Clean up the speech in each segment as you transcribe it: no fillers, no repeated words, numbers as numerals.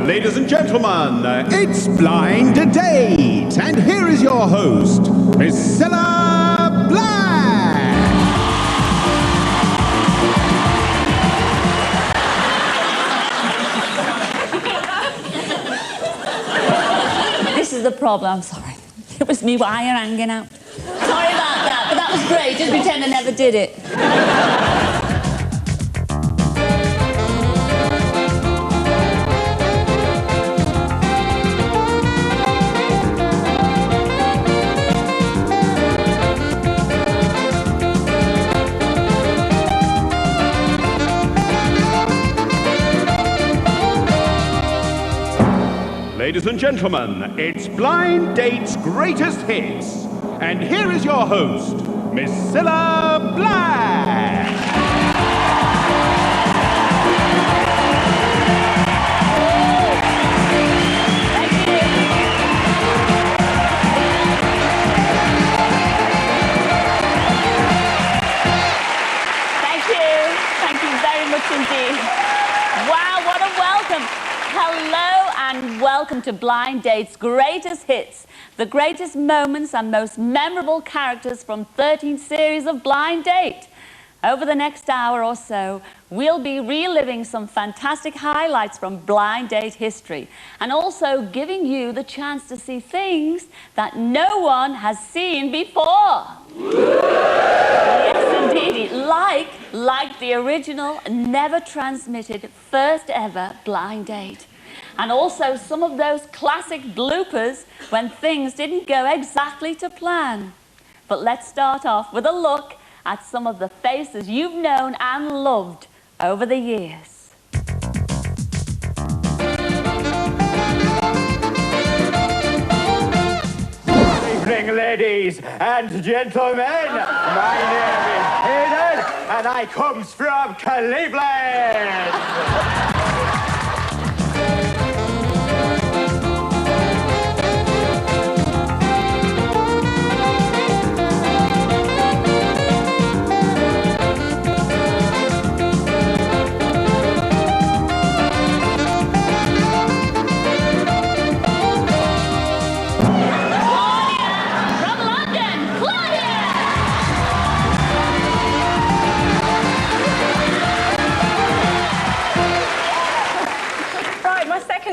Ladies and gentlemen, it's Blind Date, and here is your host, Priscilla Black. This is the problem, I'm sorry. It was me wire hanging out. Sorry about that, but that was great. Just pretend I never did it. Ladies and gentlemen, it's Blind Date's Greatest Hits. And here is your host, Miss Cilla Black. Thank you. Thank you very much indeed. Wow, what a welcome. Hello and welcome to Blind Date's Greatest Hits, the greatest moments and most memorable characters from 13 series of Blind Date. Over the next hour or so, we'll be reliving some fantastic highlights from Blind Date history and also giving you the chance to see things that no one has seen before. Yes, indeed, like the original, never transmitted, first ever Blind Date. And also some of those classic bloopers when things didn't go exactly to plan. But let's start off with a look at some of the faces you've known and loved over the years. Good evening, ladies and gentlemen. My name is Hayden, and I comes from Cleveland.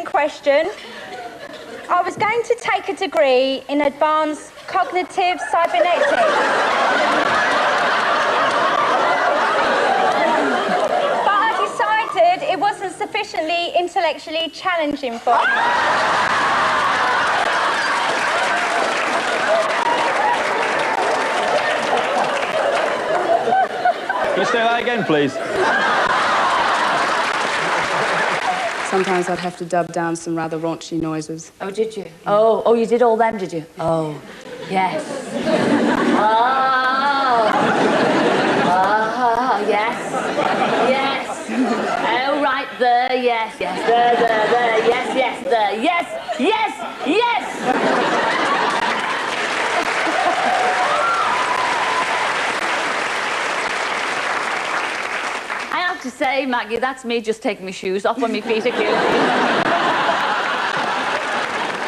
Question. I was going to take a degree in advanced cognitive cybernetics. But I decided it wasn't sufficiently intellectually challenging for me. Can you say that again, please? Sometimes I'd have to dub down some rather raunchy noises. Oh, did you? Oh, you did all them, did you? Oh, yes. Oh, yes. Yes. Oh, right, there, yes, yes. There, yes, yes, there, yes, yes, yes! To say, Maggie, that's me just taking my shoes off when my feet are cute.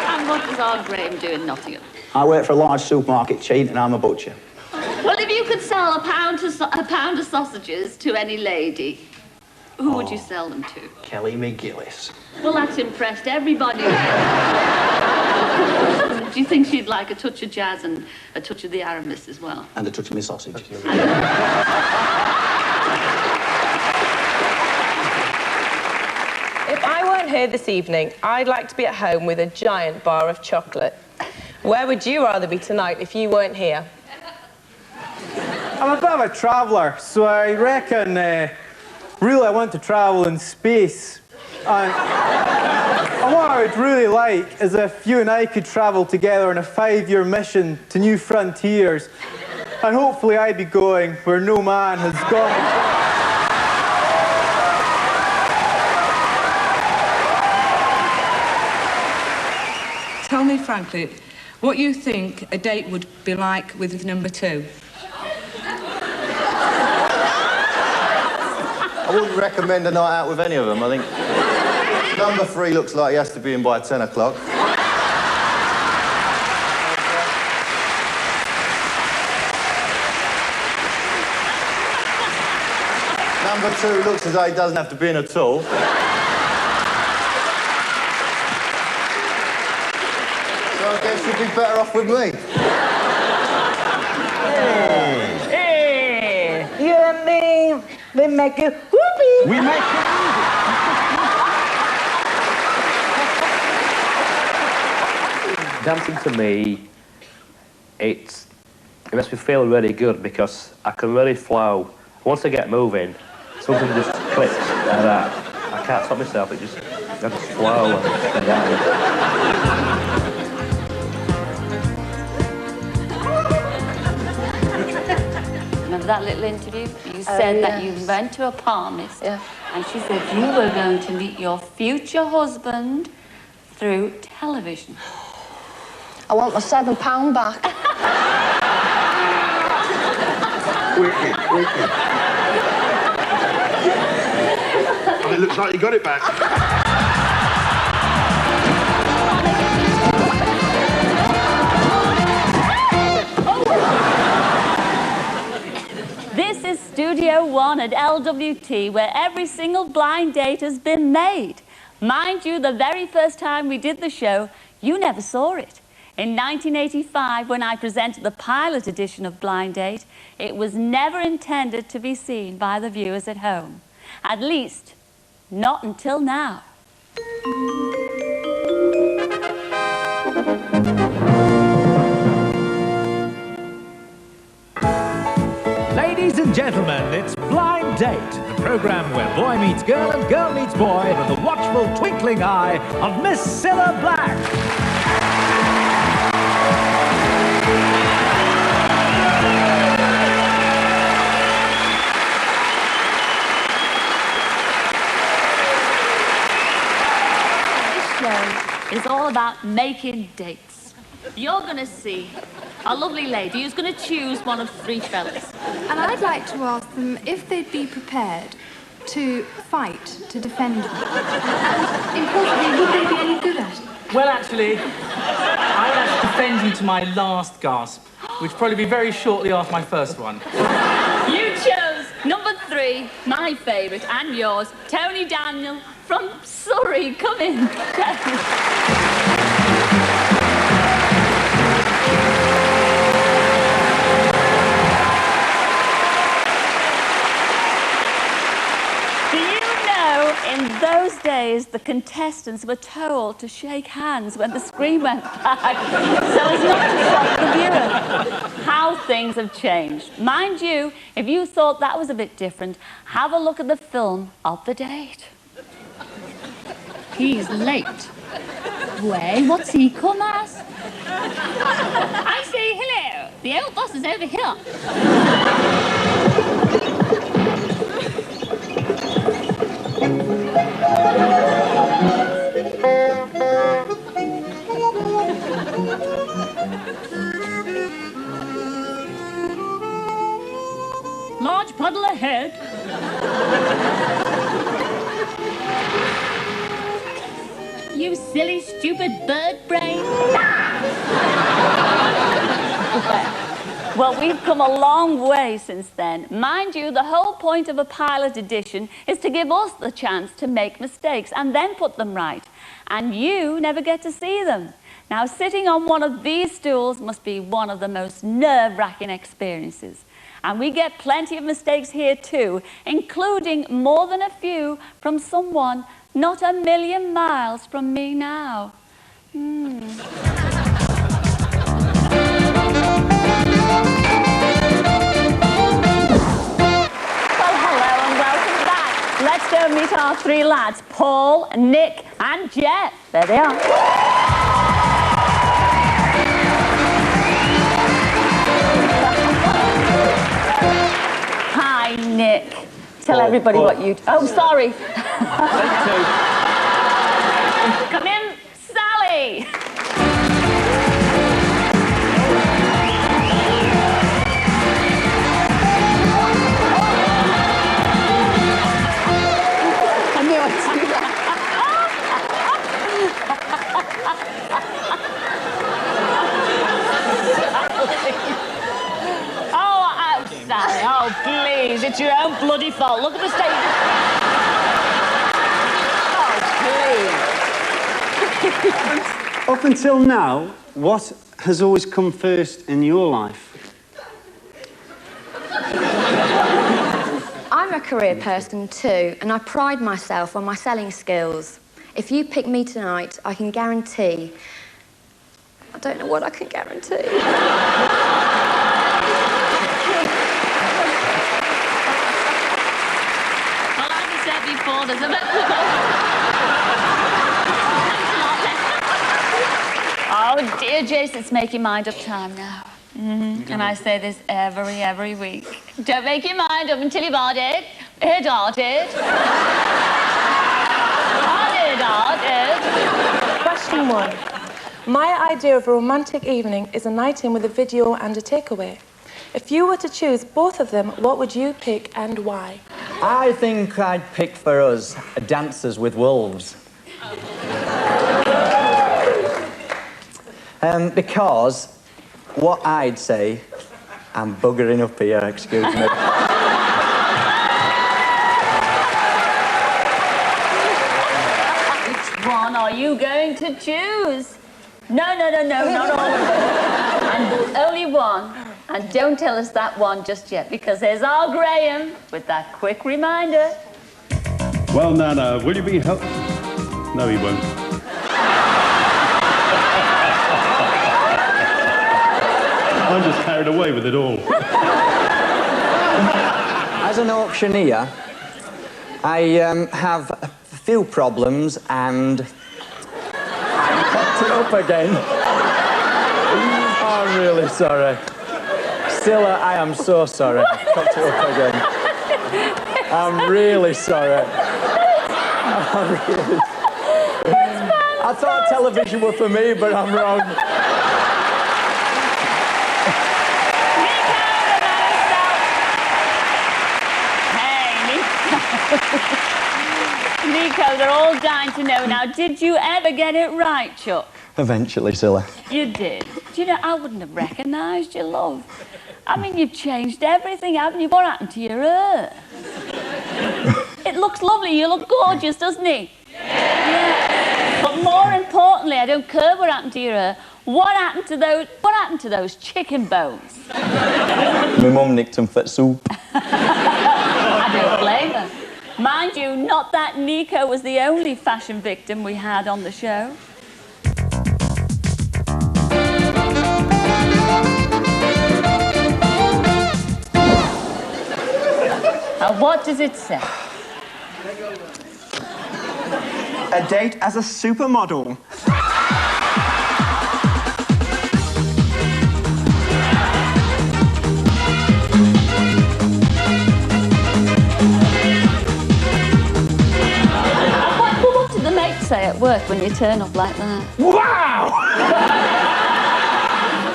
And what does our Graham do in Nottingham? I work for a large supermarket chain and I'm a butcher. Well, if you could sell a pound of sausages to any lady, who would you sell them to? Kelly McGillis. Well, that's impressed everybody. Do you think she'd like a touch of jazz and a touch of the Aramis as well? And a touch of my sausage. If I weren't here this evening, I'd like to be at home with a giant bar of chocolate. Where would you rather be tonight if you weren't here? I'm a bit of a traveller, so I reckon, really I want to travel in space. And what I would really like is if you and I could travel together on a 5-year mission to new frontiers. And hopefully I'd be going where no man has gone. Tell me frankly, what you think a date would be like with number 2. I wouldn't recommend a night out with any of them, I think. Number 3 looks like he has to be in by 10 o'clock. Number 2 looks as though he doesn't have to be in at all. So I guess you'd be better off with me. Hey! You and me, we make it whoopee. We make it. Dancing to me, it makes me feel really good because I can really flow. Once I get moving, something just clicks like that. I can't stop myself, I just flow and stay down. Remember that little interview? You said that you went to a palmist and she said you were going to meet your future husband through television. I want my £7 back. Wicked. And it looks like you got it back. This is Studio One at LWT, where every single blind date has been made. Mind you, the very first time we did the show, you never saw it. In 1985, when I presented the pilot edition of Blind Date, it was never intended to be seen by the viewers at home. At least, not until now. Ladies and gentlemen, it's Blind Date, the programme where boy meets girl and girl meets boy with the watchful twinkling eye of Miss Cilla Black. Is all about making dates. You're going to see a lovely lady who's going to choose one of 3 fellas. And I'd like to ask them if they'd be prepared to fight to defend them. Importantly, would they be any good at it? Well, actually, I would have to defend you to my last gasp, which would probably be very shortly after my first one. You chose number 3, my favourite, and yours, Tony Daniel from Surrey. Come in. In those days, the contestants were told to shake hands when the screen went back, so as not to shock the viewer. How things have changed. Mind you, if you thought that was a bit different, have a look at the film of the date. He's late. Way, what's he come as? I say hello. The old boss is over here. Large puddle ahead. You silly, stupid bird brain. Well, we've come a long way since then. Mind you, the whole point of a pilot edition is to give us the chance to make mistakes and then put them right. And you never get to see them. Now, sitting on one of these stools must be one of the most nerve-wracking experiences. And we get plenty of mistakes here too, including more than a few from someone not a million miles from me now. Let's go meet our 3 lads, Paul, Nick, and Jeff. There they are. Hi, Nick. Tell everybody what you... Oh, sorry. Come in, Sally. default. Look at the state. Oh, please. Up until now, what has always come first in your life? I'm a career person too, and I pride myself on my selling skills. If you pick me tonight, I can guarantee... I don't know what I can guarantee. Well, like I said before, there's a bit... Oh, dear Jason, it's make your mind up time now. And I say this every week. Don't make your mind up until you've had it. Question 1. My idea of a romantic evening is a night in with a video and a takeaway. If you were to choose both of them, what would you pick and why? I think I'd pick for us Dances with Wolves. Because what I'd say, I'm buggering up here, excuse me. Which one are you going to choose? No, not all of them. And only one. And don't tell us that one just yet, because there's our Graham with that quick reminder. Well, Nana, will you be help? No, he won't. I'm just carried away with it all. As an auctioneer, I have a few problems and I cocked it up again. I'm really sorry. Scylla, I am so sorry. I cocked it up again. I'm really sorry. I'm really... I thought television were for me, but I'm wrong. Nico, they're all dying to know now, did you ever get it right, Chuck? Eventually, Scylla. You did. Do you know, I wouldn't have recognised you, love. I mean, you've changed everything, haven't you? What happened to your hair? It looks lovely. You look gorgeous, doesn't it? Yeah. But more importantly, I don't care what happened to your hair. What happened to those chicken bones? My mum nicked them for soup. I don't blame her. Mind you, not that Nico was the only fashion victim we had on the show. Now, what does it say? A date as a supermodel. What did the mate say at work when you turn up like that? Wow!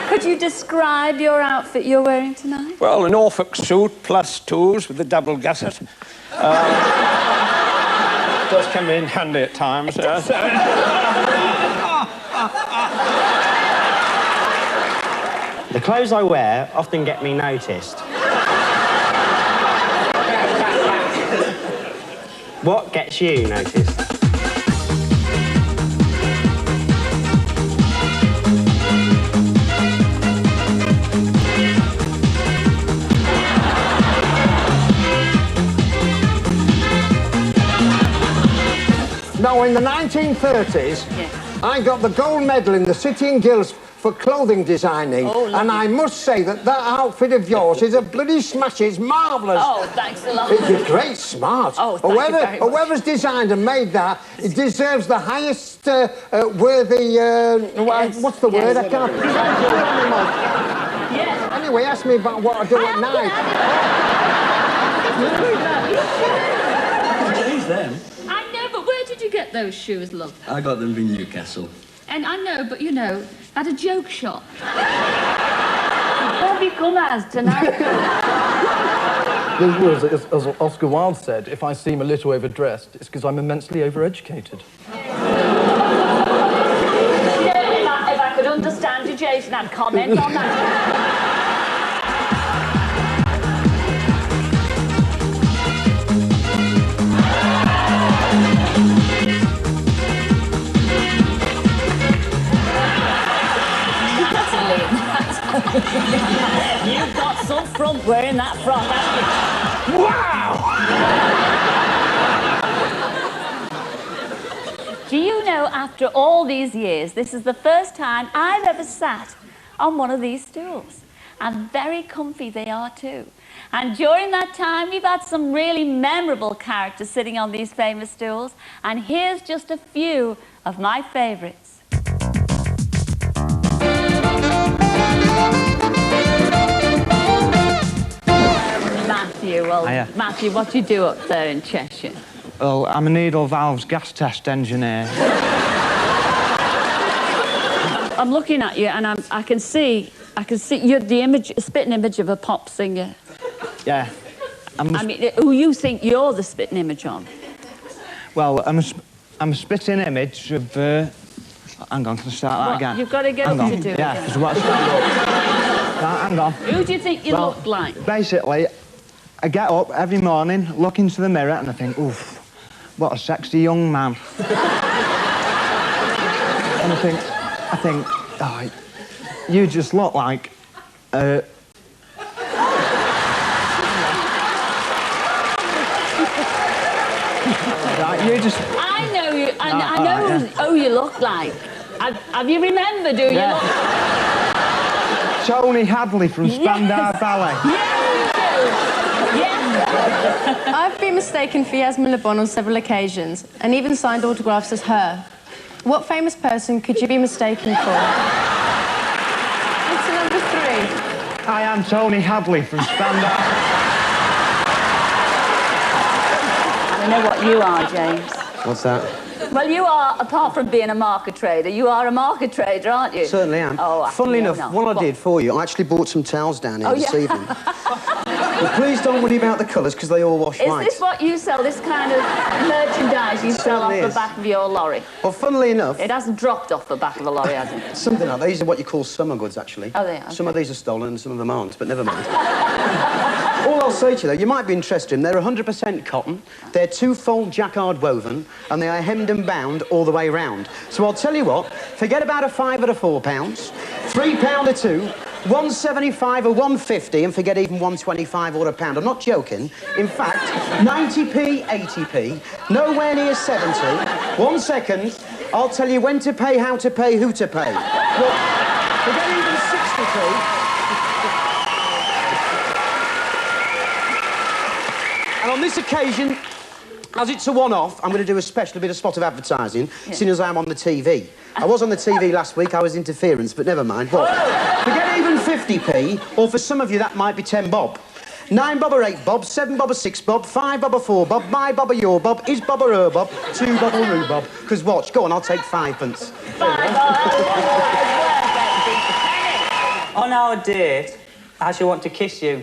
Could you describe your outfit you're wearing tonight? Well, a Norfolk suit plus toes with a double gusset. Does come in handy at times. The clothes I wear often get me noticed. What gets you noticed? Now, in the 1930s, I got the gold medal in the City and Guilds for clothing designing. And I must say that outfit of yours is a bloody smash. It's marvellous. Oh, thanks a lot. It's a great smart. Oh, thank you very much. Whoever's designed and made that, it deserves the highest worthy... what's the word? I can't... Yes. Anyway, ask me about what I do at night. Who's them? I know, but where did you get those shoes, love? I got them in Newcastle. And I know, but you know, at a joke shop. What have you come as tonight? As Oscar Wilde said, if I seem a little overdressed, it's because I'm immensely overeducated. If I could understand you, Jason, I'd comment on that. that from, haven't you? Wow! Do you know, after all these years, this is the first time I've ever sat on one of these stools. And very comfy they are too. And during that time, we've had some really memorable characters sitting on these famous stools. And here's just a few of my favourites. Matthew, well, Hiya. Matthew, what do you do up there in Cheshire? Well, I'm a needle valves gas test engineer. I'm looking at you, and I can see you're the image, a spitting image of a pop singer. Yeah. I mean, who you think you're the spitting image of? Well, I'm a spitting image of... hang on, can I start that again? You've got to get hang up on. to do it. Yeah, because what's... Hang on. Who do you think you look like? Basically, I get up every morning, look into the mirror, and I think, oof, what a sexy young man. And I think, oh, you just look like... Right, you just... I know you, I know who you look like. Have you remembered who you look like? Tony Hadley from Spandau Ballet. I've been mistaken for Yasmin Le Bon on several occasions, and even signed autographs as her. What famous person could you be mistaken for? Answer number 3. I am Tony Hadley from Spandau. I know what you are, James. What's that? Well, you are, apart from being a market trader, you are a market trader, aren't you? Certainly am. Oh, Funnily enough, what I did for you, I actually bought some towels down here this evening. But please don't worry about the colours, because they all wash white. Is this what you sell, this kind of merchandise you sell off the back of your lorry? Well, funnily enough... It hasn't dropped off the back of the lorry, has it? Something like that. These are what you call summer goods, actually. Oh, they are? Some of these are stolen and some of them aren't, but never mind. All I'll say to you, though, you might be interested in them. They're 100% cotton, they're 2-fold jacquard woven, and they are hemmed and bound all the way round. So I'll tell you what, forget about a £5 or £4, £3 or 2, 175 or 150, and forget even 125 or £1. I'm not joking. In fact, 90p, 80p, nowhere near 70. 1 second, I'll tell you when to pay, how to pay, who to pay. Well, forget even 60p. And on this occasion, as it's a one-off, I'm going to do a bit of spot of advertising, seeing as I'm on the TV. I was on the TV last week, I was interference, but never mind. Well, forget even 50p, or for some of you that might be 10 bob. 9 bob or 8 bob, 7 bob or 6 bob, 5 bob or 4 bob, my bob or your bob, is bob or her bob, 2 bob or roo bob. Because watch, go on, I'll take 5p. On our date, I shall want to kiss you.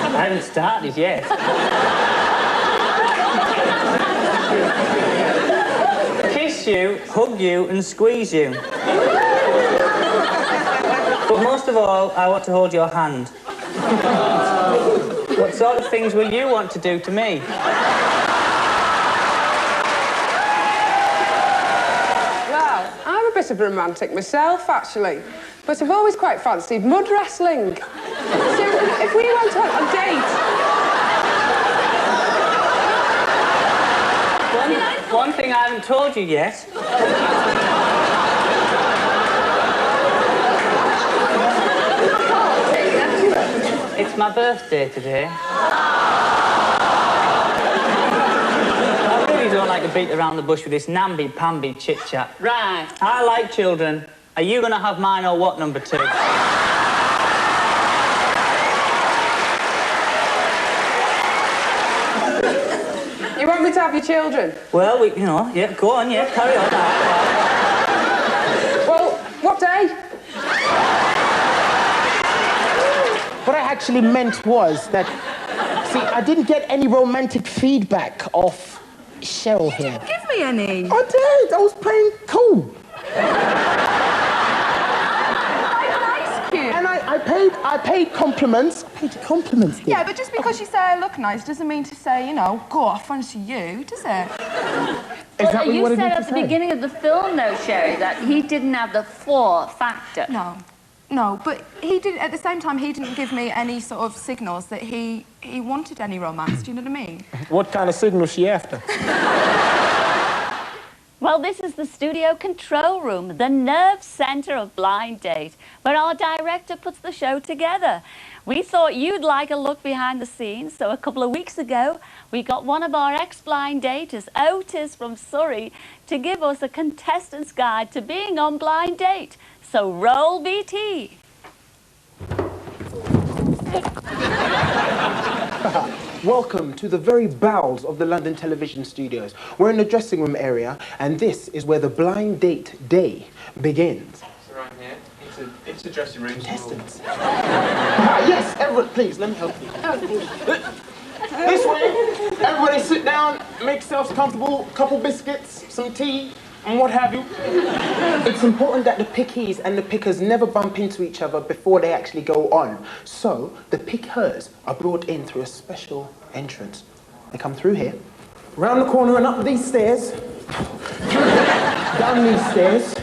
I haven't started yet. Kiss you, hug you, and squeeze you. But most of all, I want to hold your hand. What sort of things will you want to do to me? Well, I'm a bit of a romantic myself, actually. But I've always quite fancied mud wrestling. So if we went on a date... One thing I haven't told you yet. It's my birthday today. I really don't like to beat around the bush with this namby-pamby chit-chat. Right. I like children. Are you going to have mine or what, number 2? You want me to have your children? Well, you know, yeah, go on, yeah, carry on. Well, what day? What I actually meant was that, see, I didn't get any romantic feedback off Cheryl here. Give me any. I did. I was playing cool. And I paid compliments. I paid compliments. Yeah, but just because you say I look nice doesn't mean to say, you know, God, I fancy you, does it? Well, you said at the beginning of the film, though, Sherry, that he didn't have the 4 factor. No. No, but he did. At the same time, he didn't give me any sort of signals that he wanted any romance. Do you know what I mean? What kind of signal is she after? Well, this is the studio control room, the nerve centre of Blind Date, where our director puts the show together. We thought you'd like a look behind the scenes, so a couple of weeks ago, we got one of our ex-blind daters, Otis from Surrey, to give us a contestant's guide to being on Blind Date. So roll BT. Welcome to the very bowels of the London television studios. We're in the dressing room area, and this is where the Blind Date day begins. Right here. It's a dressing room. Contestants. Yes, everyone, please, let me help you. Oh, thank you. This way. Everybody sit down, make yourselves comfortable, couple biscuits, some tea, and what have you. It's important that the pickies and the pickers never bump into each other before they actually go on. So, the pickers are brought in through a special entrance. They come through here, round the corner and up these stairs, down these stairs,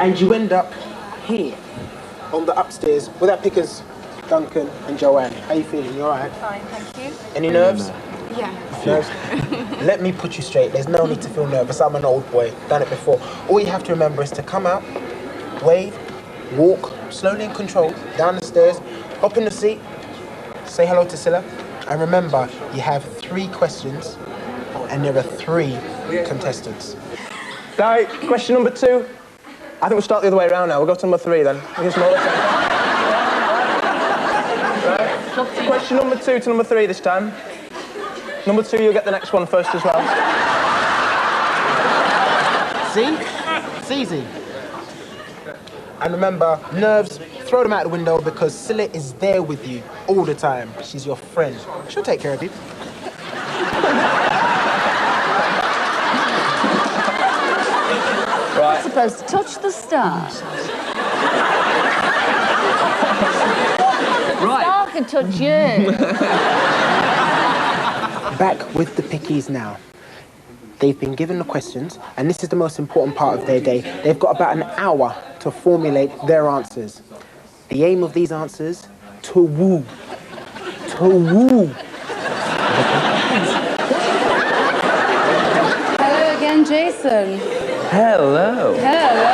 and you end up here, on the upstairs, with our pickers, Duncan and Joanne. How you feeling? You all right? Fine, thank you. Any nerves? Yeah. Nerves? Let me put you straight. There's no need to feel nervous. I'm an old boy. Done it before. All you have to remember is to come out, wave, walk, slowly and controlled, down the stairs, hop in the seat, say hello to Scylla, and remember, you have 3 questions, and there are 3 contestants. Right, question number 2. I think we'll start the other way around now. We'll go to number 3 then. Right. Question number 2 to number 3 this time. Number 2, you'll get the next one first as well. See? It's easy. And remember, nerves, throw them out the window because Scylla is there with you all the time. She's your friend. She'll take care of you. Right. You're supposed to touch the star. The star can touch you. Back with the pickies now. They've been given the questions, and this is the most important part of their day. They've got about an hour to formulate their answers. The aim of these answers, to woo. To woo. Hello again, Jason. Hello. Hello.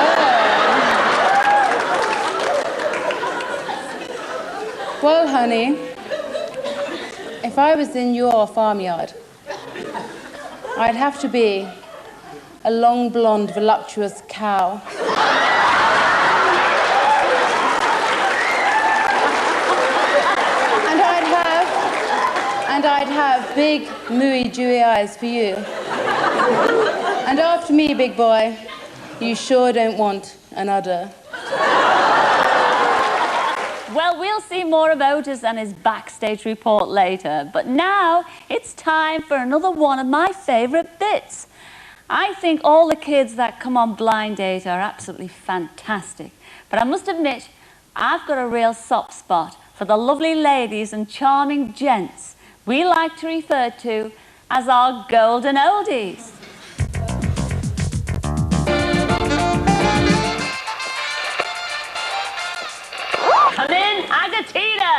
Well, honey, if I was in your farmyard, I'd have to be a long, blonde, voluptuous cow. And I'd have big, mooey, dewy eyes for you. And after me, big boy, you sure don't want an udder. Well, we'll see more of Otis and his backstage report later. But now it's time for another one of my favourite bits. I think all the kids that come on Blind Date are absolutely fantastic. But I must admit, I've got a real soft spot for the lovely ladies and charming gents we like to refer to as our golden oldies. Come in, Agatina!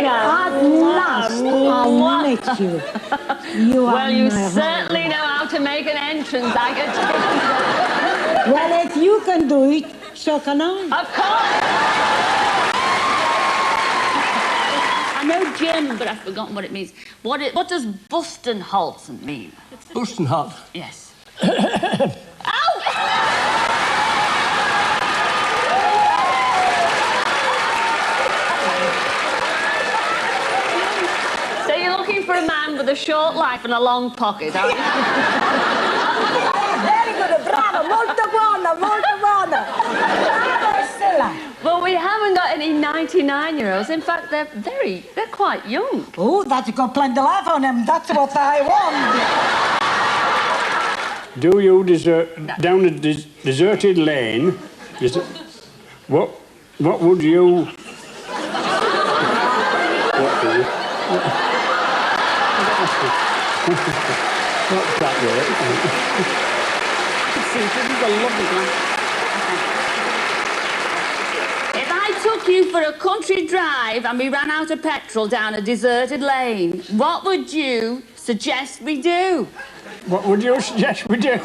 At last, I met you. Well, you certainly know how to make an entrance, Agatina. Well, if you can do it, so can I. Of course. I know German, but I've forgotten what it means. What does Bustenholzen mean? Bustenholz? Yes. So you're looking for a man with a short life and a long pocket, aren't you? Very good, bravo, molto buona, molto buona. Bravo, Stella. Well, we haven't got any 99-year-olds. In fact, they're quite young. Oh, that you got plenty of life on them. That's what I want. Do you down a deserted lane? What would you? What do you? What's that word? See, this is a lovely one. If I took you for a country drive and we ran out of petrol down a deserted lane, what would you suggest we do? What would you suggest we do?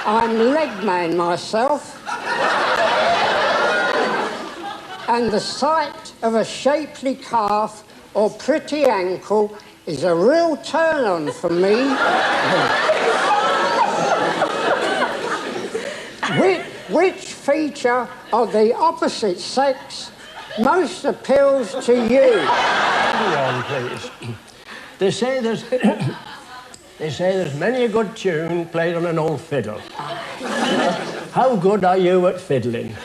I'm leg man myself. And the sight of a shapely calf or pretty ankle is a real turn-on for me. Which feature of the opposite sex most appeals to you? Hold on, please. They say there's many a good tune played on an old fiddle. How good are you at fiddling?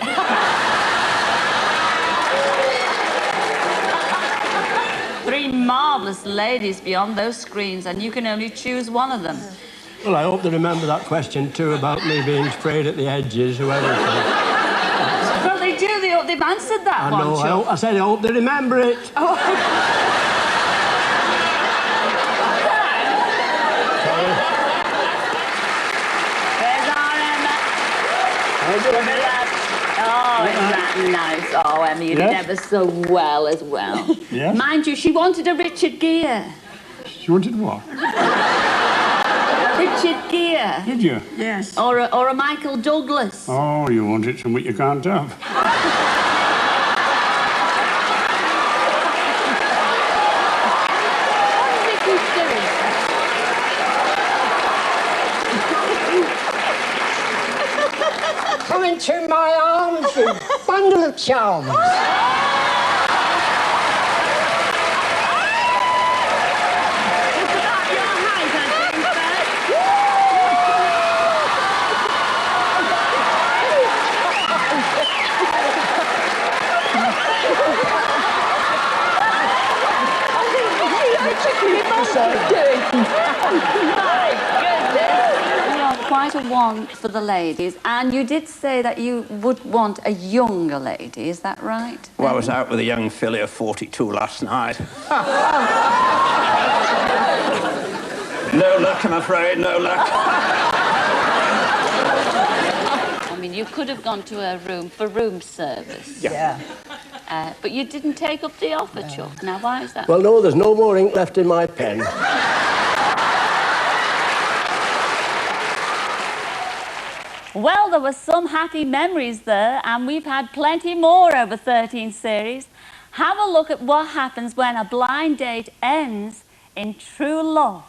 Three marvellous ladies beyond those screens, and you can only choose one of them. Well, I hope they remember that question too about me being sprayed at the edges, whoever it is. Well, they do. They've answered that one. I know. I said I hope they remember it. Oh. There's our Emma. Oh, isn't that nice? Oh, Emma, you did ever so well as well. Yeah? Mind you, she wanted a Richard Gere. She wanted what? Richard Gere. Did you? Yes. Or a Michael Douglas. Oh, you wanted something you can't have. Come into my arms, you bundle of charms. Quite a want for the ladies, and you did say that you would want a younger lady, is that right? Well, I was out with a young filly of 42 last night. No luck, I'm afraid, no luck. I mean, you could have gone to her room for room service. Yeah. But you didn't take up the offer, Chuck. Now, why is that? Well, no, there's no more ink left in my pen. Well, there were some happy memories there, and we've had plenty more over 13 series. Have a look at what happens when a blind date ends in true love.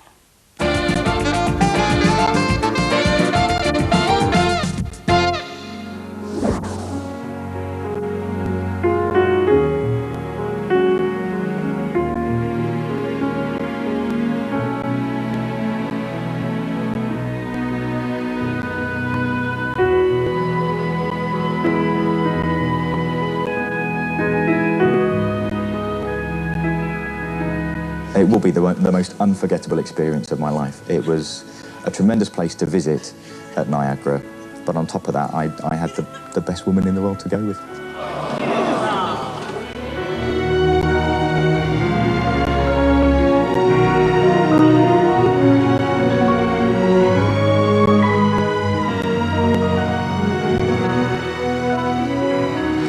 It will be the most unforgettable experience of my life. It was a tremendous place to visit at Niagara, but on top of that, I had the best woman in the world to go with.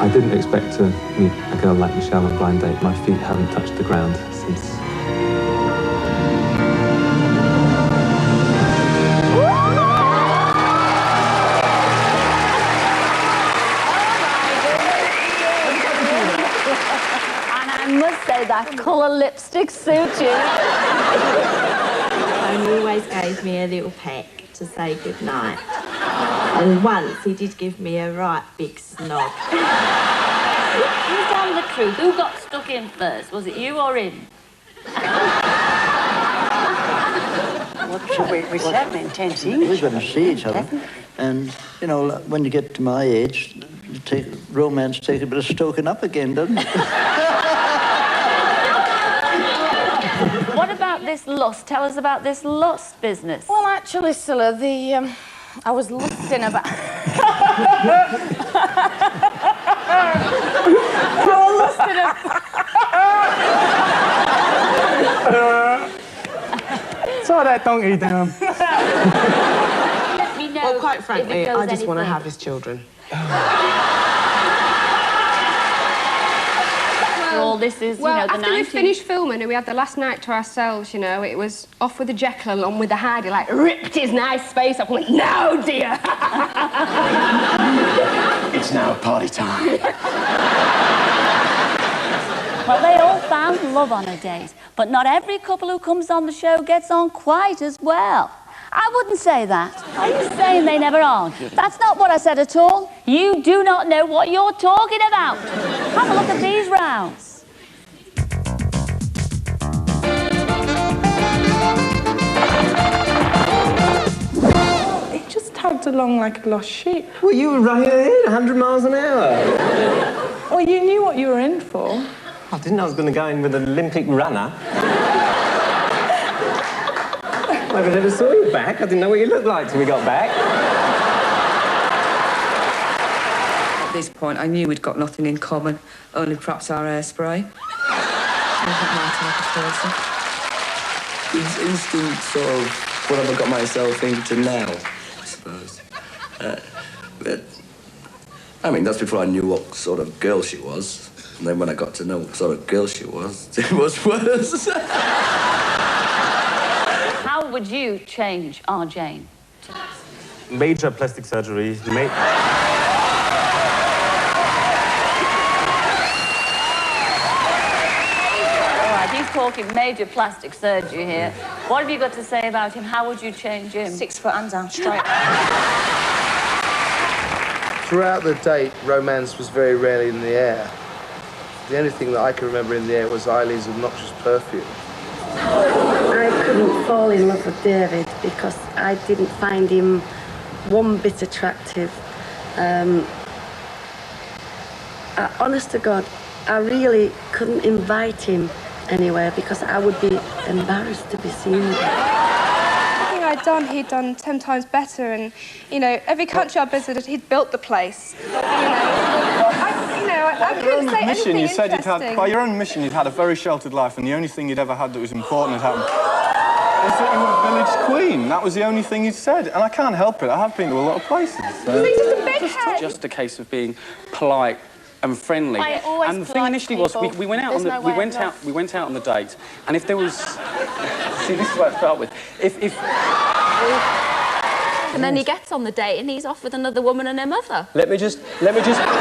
I didn't expect to meet a girl like Michelle on blind date. My feet haven't touched the ground since. That colour lipstick suits you. And he always gave me a little peck to say goodnight. And once he did give me a right big snog. You tell the truth. Who got stuck in first? Was it you or him? We certainly intend to. We're going to see each other. And, you know, when you get to my age, romance takes a bit of stoking up again, doesn't it? What about this lust. Tell us about this lust business. Well, actually, Scylla, I was lusting about... Tie that donkey down. Let me know. Well, quite frankly, if it goes I just want to anything. have his children. Well, this is, well, you know, the after we 90s. finished filming and we had the last night to ourselves, you know, it was off with the Jekyll and on with the Hyde. He, like, ripped his nice face up and went, no, dear. It's now party time. Well, they all found love on a date, but not every couple who comes on the show gets on quite as well. I wouldn't say that. Are you saying they never argue? That's not what I said at all. You do not know what you're talking about. Have a look at these rounds. It just tugged along like a lost sheep. Well, you were running ahead 100 miles an hour. Well, you knew what you were in for. I didn't know I was going to go in with an Olympic runner. I never saw you back. I didn't know what you looked like till we got back. At this point, I knew we'd got nothing in common, only perhaps our hairspray. It's instant sort of what have I got myself into now, I suppose. But, I mean, that's before I knew what sort of girl she was. And then when I got to know what sort of girl she was, it was worse. How would you change our Jane? Major plastic surgery. All right, he's talking major plastic surgery here. What have you got to say about him? How would you change him? 6 foot and down straight. Throughout the date, romance was very rarely in the air. The only thing that I can remember in the air was Eileen's obnoxious perfume. I couldn't fall in love with David because I didn't find him one bit attractive. Honest to God, I really couldn't invite him anywhere because I would be embarrassed to be seen with him. Everything I'd done, he'd done 10 times better, and, you know, every country I visited, he'd built the place. I couldn't say anything You said you'd had, interesting. by your own admission, you'd had a very sheltered life, and the only thing you'd ever had that was important had happened. Was that you were a village queen. That was the only thing you'd said, and I can't help it. I have been to a lot of places. Just a case of being polite and friendly. And the thing initially was, we went out on the we went out on the date, and if there was, see, this is what I start with. And then he gets on the date and he's off with another woman and her mother. Let me just put this I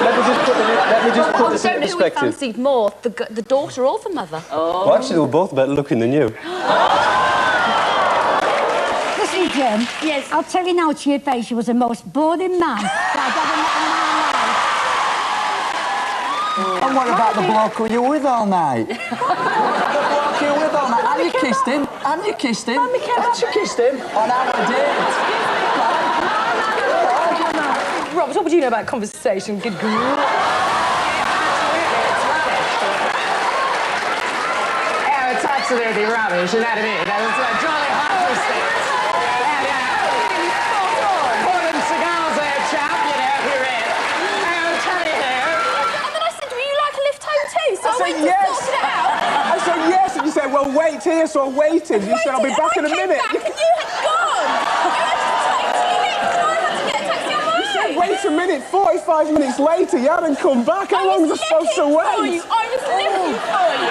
into don't know who he perspective. fancied more, the daughter or the mother. Well, actually, they were both better looking than you. Listen, Jim. Yes. I'll tell you now to your face, you was the most boring man that I've ever met in my life. And what about the bloke who you were with all night? The bloke you were with all night? And you kissed him? And you kissed him? And you kissed him? On our date? Robert, what would you know about conversation? Good grief. Yeah, it's absolutely rubbish, you know what I mean? It's a jolly hot stick. Pouring cigars there, chap, you know, you're in. I'll tell you there. And then I said, would you like a lift home too? So I said went yes. to sort it out. I said yes, and you said, well, wait here, so I waited. You said, I'll be back in a minute. And you had gone. Wait a minute, 45 minutes later, you hadn't come back. How long was I supposed to wait? I was looking for you.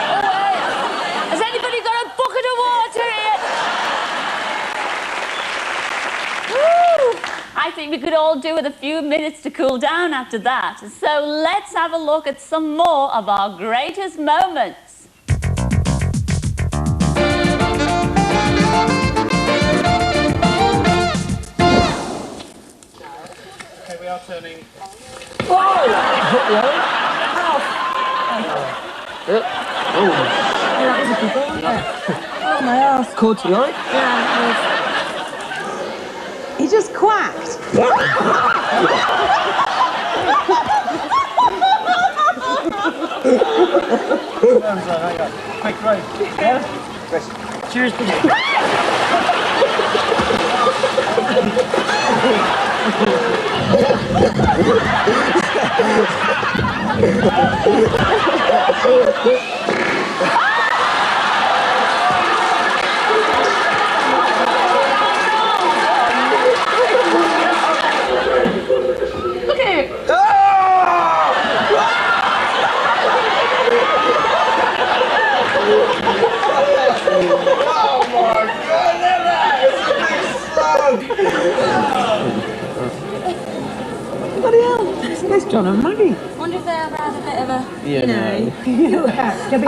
Has anybody got a bucket of water here? Woo! I think we could all do with a few minutes to cool down after that. So let's have a look at some more of our greatest moments. Okay, we are turning. Oh, my ass. Cold tonight? Yeah. He just quacked. Quick, right. Yeah? Cheers. Bloody hell, there's John and Maggie. Wonder if they'll have a bit of a, Yeah, you know. You have to be.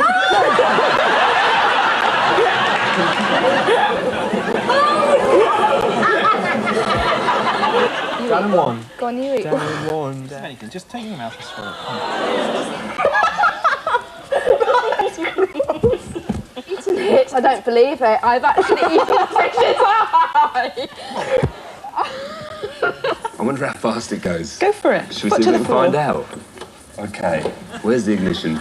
Down and one. Go on, you eat. Down and one. Down. You can just take your mouth and swallow it. Eating hits, I don't believe it. I've actually eaten a fish's eye. I wonder how fast it goes. Go for it. Should we Foot see to if we the can find floor. out? Okay. Where's the ignition?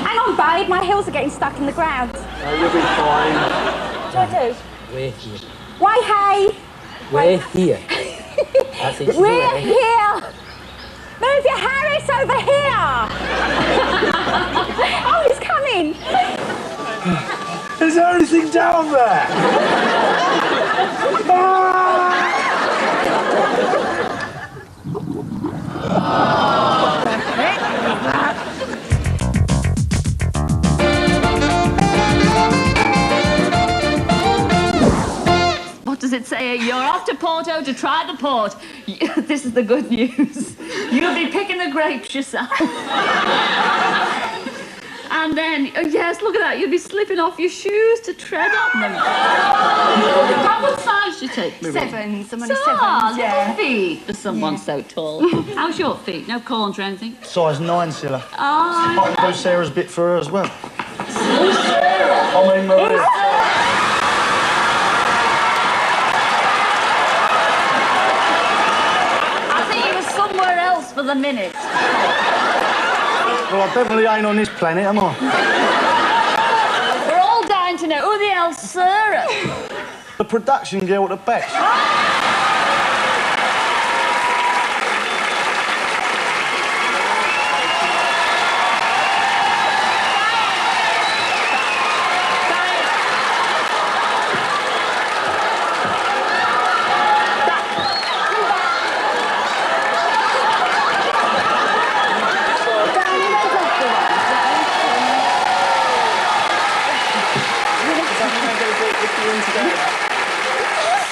Hang on, babe. My heels are getting stuck in the ground. Oh, you'll be fine. What do I do? We're here. Why, hey? We're here. That's it. We're here. Move your Harris over here. Oh, he's coming. Is there anything down there? What does it say? You're off to Porto to try the port. This is the good news. You'll be picking the grapes yourself. And then, oh yes, look at that. You'll be slipping off your shoes to tread on them. What size do you take? Sevens. I'm only So, sevens, yeah. little feet for someone so tall. How's your feet? No corns or anything? Size 9, Silla. Oh, I can do Sarah's bit for her as well. I mean, Maria. I think you were somewhere else for the minute. Well, I definitely ain't on this planet, am I? We're all dying to know who the hell's Sarah? The production girl at the back.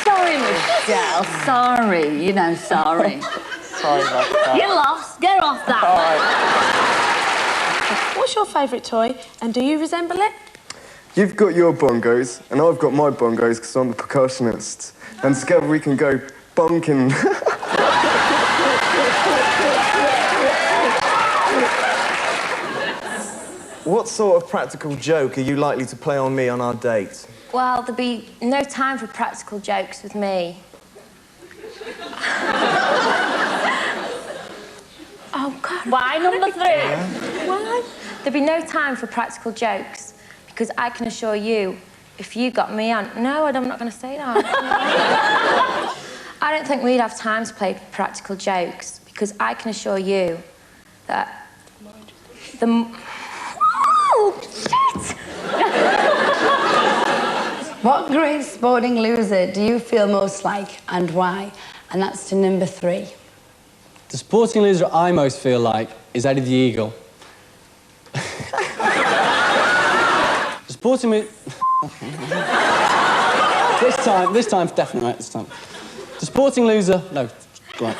Sorry, Michelle. Sorry, you know, sorry. Sorry about that. You lost. Get off that. What's your favourite toy, and do you resemble it? You've got your bongos, and I've got my bongos because I'm the percussionist. And together we can go bonking. What sort of practical joke are you likely to play on me on our date? Well, there'll be no time for practical jokes with me. Oh, God. Why number 3? Why? There'll be no time for practical jokes because I can assure you, if you got me on... No, I'm not going to say that. I don't think we'd have time to play practical jokes because I can assure you that the... Oh, shit! What great sporting loser do you feel most like and why? And that's to number 3. The sporting loser I most feel like is Eddie the Eagle. The sporting this time, definitely right, this time. The sporting loser... No, right.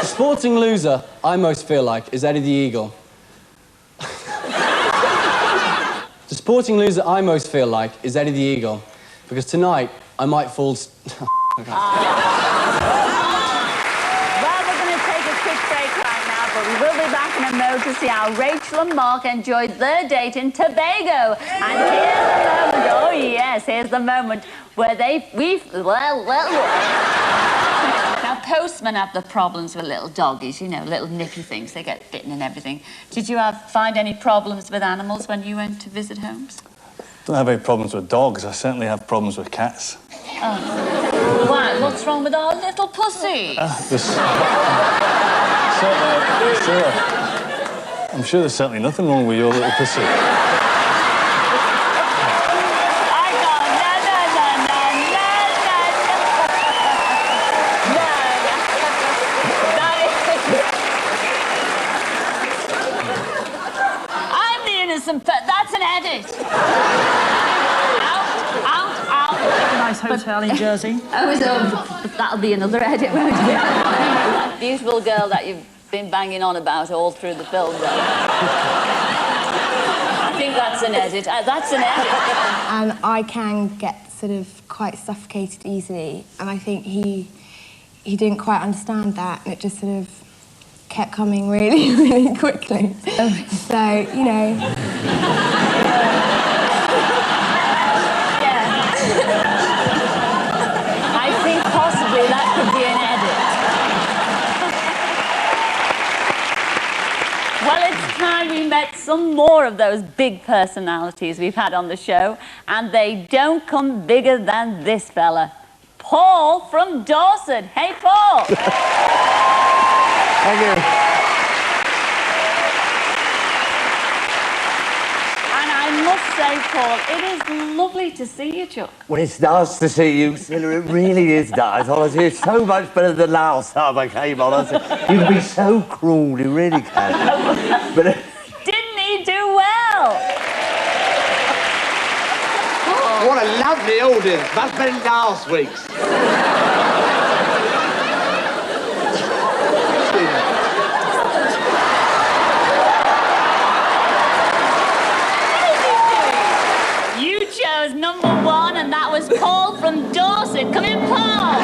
The sporting loser I most feel like is Eddie the Eagle. The sporting loser I most feel like is Eddie the Eagle, because tonight I might fall... Well, we're going to take a quick break right now, but we will be back in a moment to see how Rachel and Mark enjoyed their date in Tobago. And here's the moment, oh yes, here's the moment where now postmen have the problems with little doggies, you know, little nippy things. They get bitten and everything. Did you find any problems with animals when you went to visit homes? Don't have any problems with dogs. I certainly have problems with cats. Oh. Why? What's wrong with our little pussy? I'm sure there's certainly nothing wrong with your little pussy. That's an edit. Out. Nice hotel in Jersey. That'll be another edit, won't it? That beautiful girl that you've been banging on about all through the film, though. I think that's an edit. That's an edit. And I can get sort of quite suffocated easily, and I think he didn't quite understand that, and it just sort of kept coming really, really quickly. So, you know. Yeah. I think possibly that could be an edit. Well, it's time we met some more of those big personalities we've had on the show, and they don't come bigger than this fella, Paul from Dorset. Hey, Paul. Thank you. And I must say, Paul, it is lovely to see you, Chuck. Well, it's nice to see you, Cilla. It really is nice. Honestly, it's so much better than last time I came on. I said, you can be so cruel, you really can. But didn't he do well? Oh, what a lovely audience. Much better than last week's. Number one, and that was Paul from Dorset. Come in, Paul.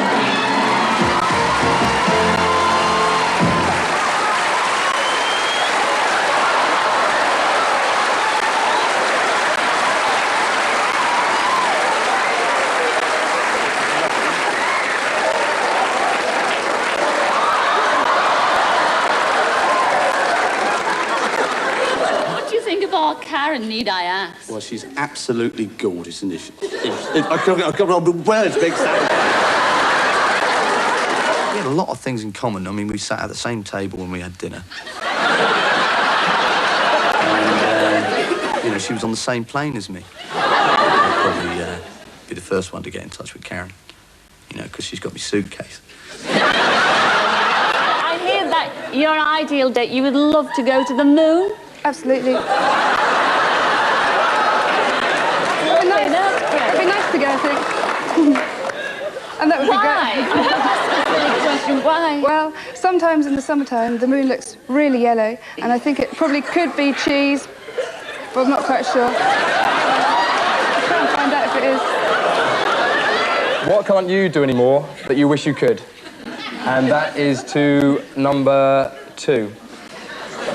What do you think of our Karen, need I ask? Well, she's absolutely gorgeous, isn't she? I can't remember words, big Sam. We had a lot of things in common. I mean, we sat at the same table when we had dinner. And, you know, she was on the same plane as me. I'd probably be the first one to get in touch with Karen, you know, because she's got my suitcase. I hear that your ideal date, you would love to go to the moon? Absolutely. It'd be nice to go, I think. And that would be great. Why? Well, sometimes in the summertime, the moon looks really yellow, and I think it probably could be cheese, but I'm not quite sure. I'll try and find out if it is. What can't you do anymore that you wish you could? And that is to number 2.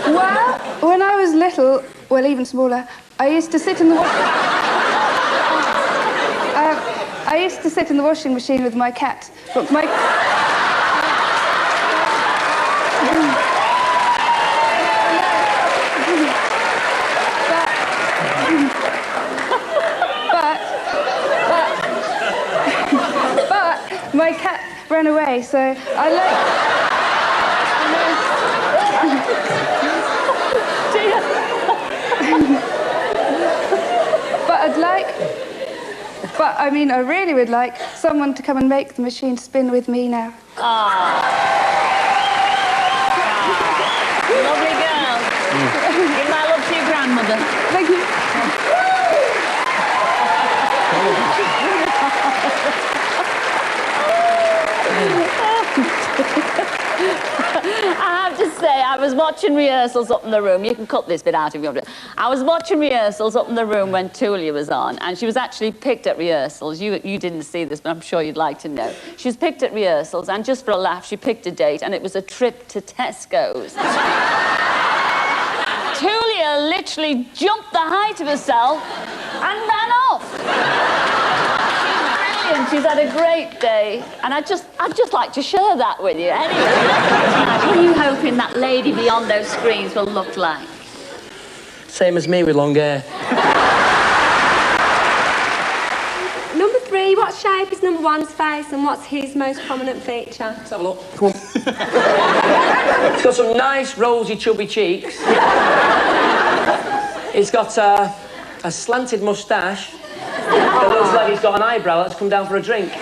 Well, when I was little, well, even smaller, I used to sit in the washing machine with my cat. But my... but my cat ran away, so I I mean, I really would like someone to come and make the machine spin with me now. Lovely girl. Give my love to your grandmother. Thank you. I have to say, I was watching rehearsals up in the room. You can cut this bit out if you want to. I was watching rehearsals up in the room when Tulia was on, and she was actually picked at rehearsals. You didn't see this, but I'm sure you'd like to know. She was picked at rehearsals, and just for a laugh, she picked a date, and it was a trip to Tesco's. Tulia literally jumped the height of herself and ran off. She's think she's had a great day, and I'd just like to share that with you. Anyway, what are you hoping that lady beyond those screens will look like? Same as me with long hair. Number 3, what shape is number 1's face and what's his most prominent feature? Let's have a look. Come on. He's got some nice, rosy, chubby cheeks. He's got a slanted moustache. It looks like he's got an eyebrow that's come down for a drink.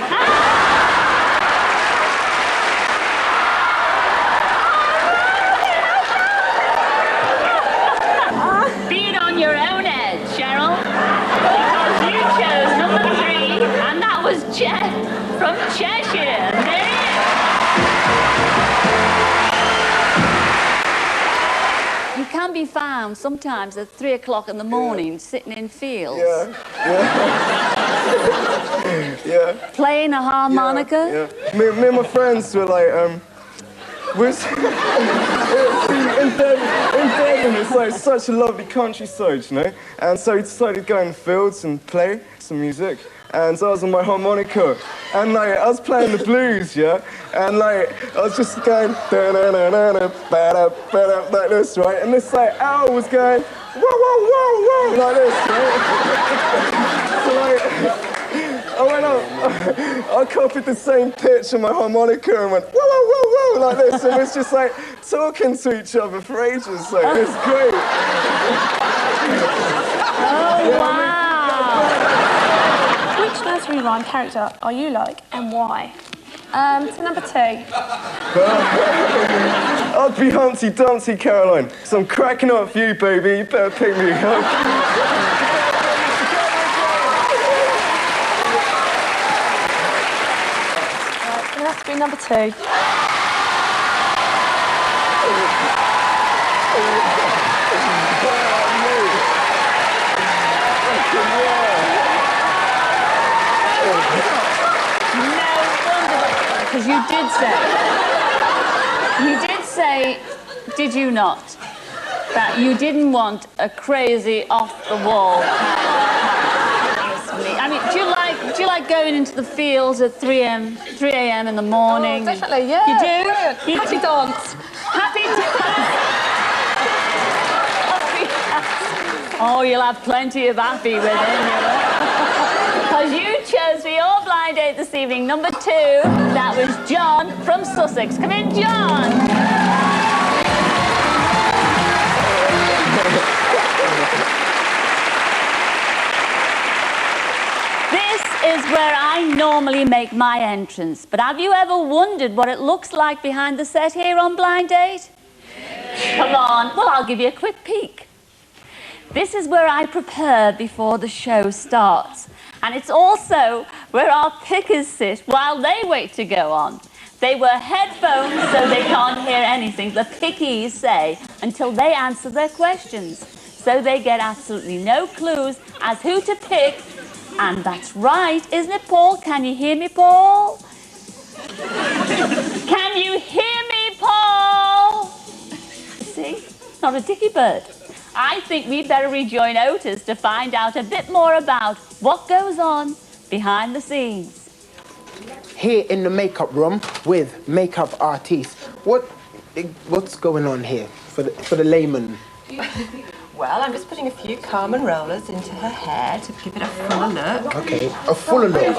Being on your own edge, Cheryl. Because you chose number 3, and that was Jeff from Cheshire. There he is. You can be found sometimes at 3 o'clock in the morning, sitting in fields. Yeah. Playing a harmonica. Yeah. Me and my friends were like, in Devon, it's like such a lovely countryside, you know? And so we decided to go in the fields and play some music. And so I was on my harmonica, and like I was playing the blues, yeah, and like I was just going like this, right? And this like owl was going whoa whoa whoa whoa like this, right? So like I went up, I copied the same pitch on my harmonica and went whoa whoa whoa whoa like this, and it's just like talking to each other for ages, like it's great. Oh wow. Which nursery rhyme character are you like and why? To number 2. I'd be Humpty Dumpty, Caroline, because I'm cracking up for you, baby. You better pick me up. Right, so that's be number 2. Because you did say, did you not, that you didn't want a crazy, off-the-wall kind of I mean, do you like going into the fields at 3 a.m. in the morning? Oh, definitely, yeah. You do? Brilliant. Happy dance. Happy dance. Oh, you'll have plenty of happy within you. Because you chose for your blind date this evening, number 2, that was John from Sussex. Come in, John. This is where I normally make my entrance. But have you ever wondered what it looks like behind the set here on Blind Date? Come on. Well, I'll give you a quick peek. This is where I prepare before the show starts. And it's also where our pickers sit while they wait to go on. They wear headphones so they can't hear anything the pickies say until they answer their questions. So they get absolutely no clues as who to pick. And that's right, isn't it, Paul? Can you hear me, Paul? Can you hear me, Paul? See? Not a dicky bird. I think we'd better rejoin Otis to find out a bit more about what goes on behind the scenes. Here in the makeup room with makeup artists. What's going on here for the layman? Well, I'm just putting a few Carmen rollers into her hair to give it a fuller look. Okay, a fuller look.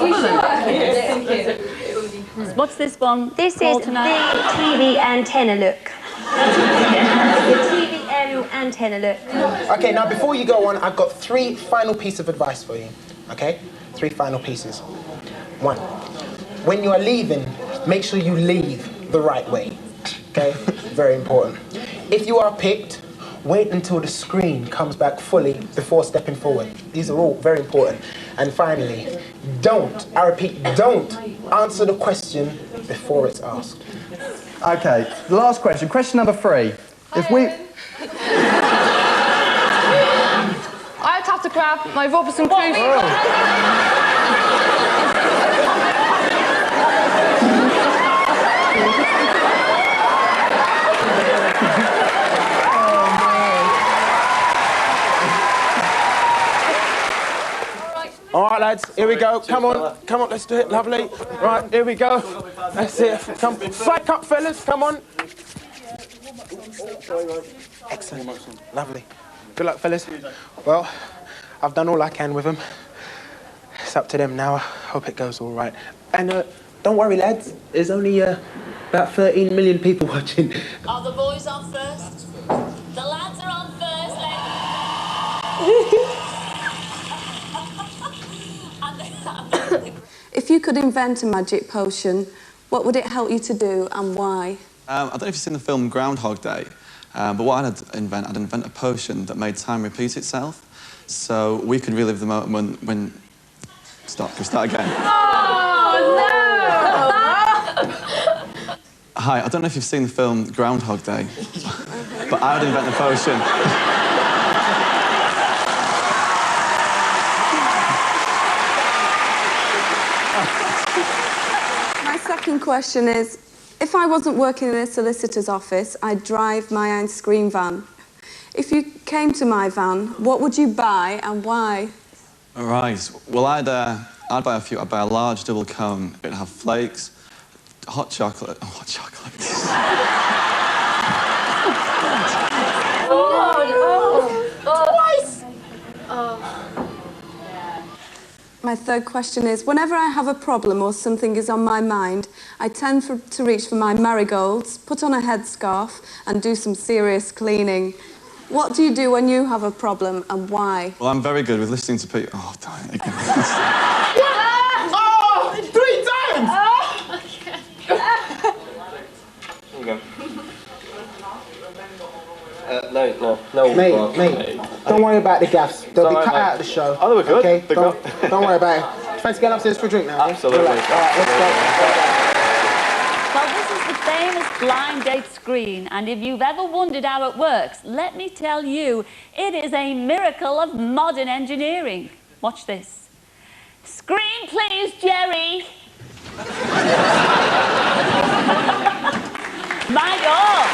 What's this one? This is the TV antenna look. The TV antenna look. Okay, now before you go on, I've got 3 final pieces of advice for you. Okay? 3 final pieces. 1, when you are leaving, make sure you leave the right way. Okay? Very important. If you are picked, wait until the screen comes back fully before stepping forward. These are all very important. And finally, I repeat, don't answer the question before it's asked. Okay, the last question, question number 3. If we... I'd have to grab my Robertson Crusoe. All right, lads, here we go. Come on. come on, let's do it, lovely. Right, here we go. That's it. Come, psych up, fellas, come on. Excellent, lovely. Good luck, fellas. Well, I've done all I can with them. It's up to them now. I hope it goes all right. And don't worry, lads. There's only about 13 million people watching. Are the boys on first? The lads are on first, If you could invent a magic potion, what would it help you to do and why? I don't know if you've seen the film Groundhog Day, but what I'd invent a potion that made time repeat itself, so we could relive the moment when... Stop, can we start again? Oh, no! Hi, I don't know if you've seen the film Groundhog Day, but I would invent the potion. My second question is, if I wasn't working in a solicitor's office, I'd drive my ice cream van. If you came to my van, what would you buy and why? Right, well, I'd buy a few. I'd buy a large double cone. It'd have flakes, hot chocolate. Oh, hot chocolate. Twice! My third question is, whenever I have a problem or something is on my mind, I tend to reach for my marigolds, put on a headscarf and do some serious cleaning. What do you do when you have a problem and why? Well, I'm very good with listening to people. Oh, darn it again. Oh, 3 times! Here we go. No. Mate, don't worry about the gaffs. They'll be cut out of the show. Oh, they were good. Okay? Don't worry about it. Fancy going upstairs for a drink now? Absolutely. Yeah? All right, let's go. Well, this is the famous blind date screen, and if you've ever wondered how it works, let me tell you, it is a miracle of modern engineering. Watch this. Screen, please, Jerry. My God.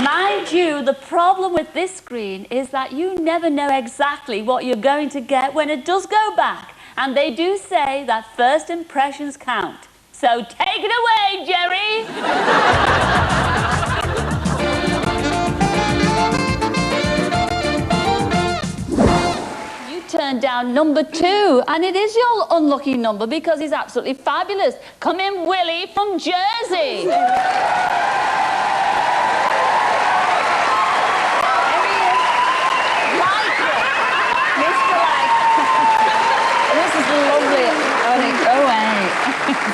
Mind you, the problem with this screen is that you never know exactly what you're going to get when it does go back. And they do say that first impressions count. So take it away, Jerry! You turned down number 2, and it is your unlucky number because he's absolutely fabulous. Come in, Willie from Jersey.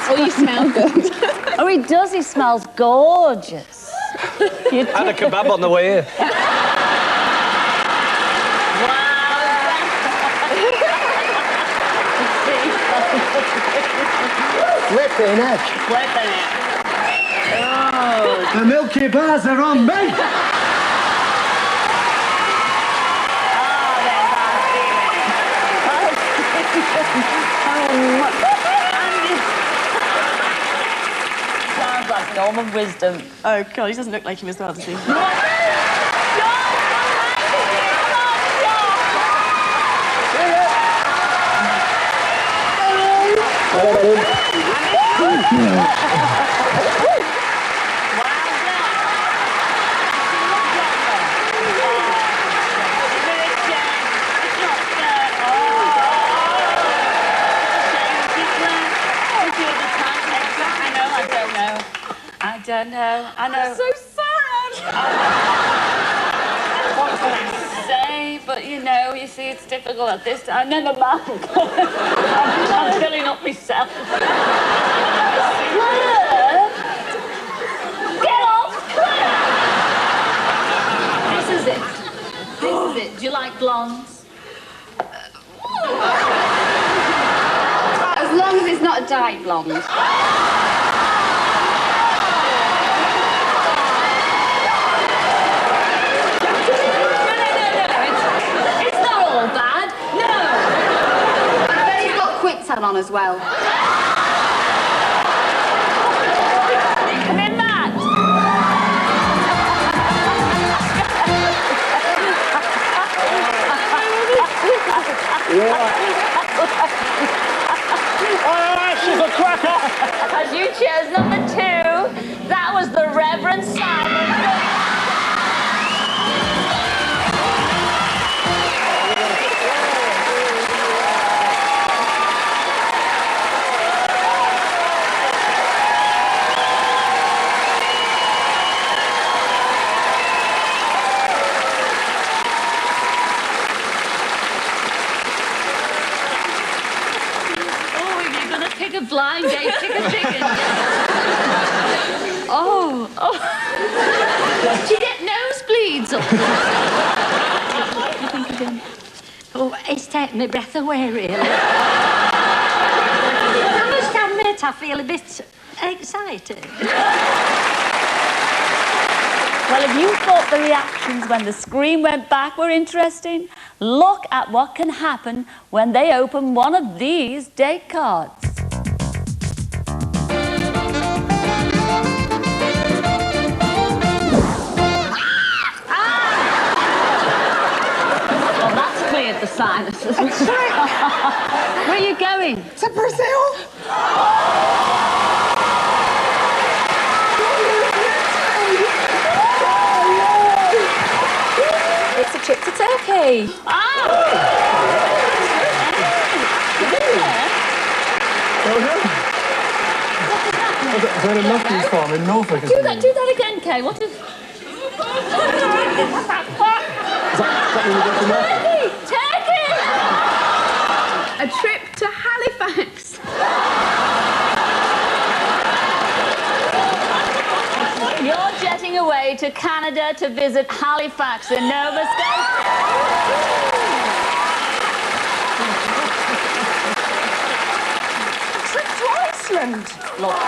Oh, you smell good. Oh, he does. He smells gorgeous. And a kebab on the way here. Flipping heck. Flipping it. Oh. The Milky Bars are on me. Sounds like Norman Wisdom. Oh, God, he doesn't look like him as well, does he? I know. I'm so sad. What can I say? But you know, you see, it's difficult at this time. Never mind. I'm filling up myself. Claire! Get off, Claire! This is it. This is it. Do you like blondes? As long as it's not a dyed blonde. On as well. Come in, Matt. She's a cracker! As you chose number 2, that was the Reverend Simon. Pick a blind date, pick a chicken. Oh. Do you get nosebleeds? I think again. Oh, it's taking my breath away, really. I must admit, I feel a bit excited. Well, if you thought the reactions when the screen went back were interesting, look at what can happen when they open one of these date cards. The sinuses. Where are you going? To Brazil. It's a trip to Turkey. Is that a Matthews farm in Norfolk? Do that again, Kay. What is... Turkey! A trip to Halifax. You're jetting away to Canada to visit Halifax in Nova Scotia. Trip to Iceland. What?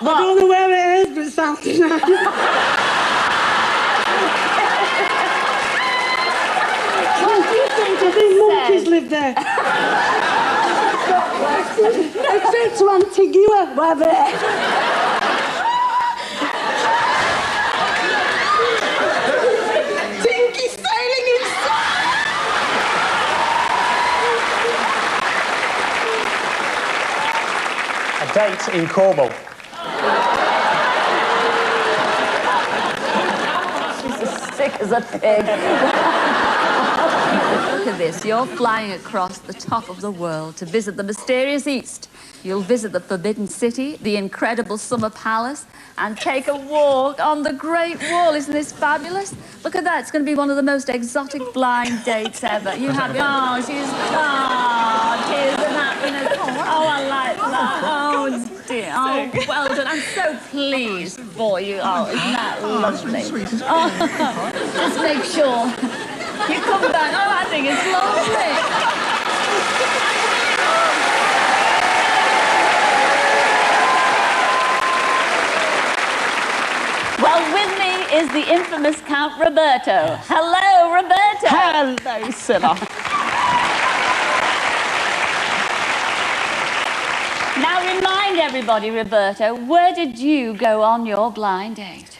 I don't know where it is, but it's something. What do you think? I think monkeys live there. A trip to Antigua, whatever. Tinky sailing inside. A date in Cornwall. She's as sick as a pig. Look at this. You're flying across the top of the world to visit the mysterious East. You'll visit the Forbidden City, the incredible Summer Palace, and take a walk on the Great Wall. Isn't this fabulous? Look at that. It's going to be one of the most exotic blind dates ever. You have... Oh, she's... Oh, tears of happiness. Oh, I like that. Oh, dear. Oh, well done. I'm so pleased for you. Oh, isn't that lovely? Oh, just make sure you come back. Oh, I think it's lovely. Well, with me is the infamous Count Roberto. Hello, Roberto. Hello, Cilla. Now, remind everybody, Roberto, where did you go on your blind date?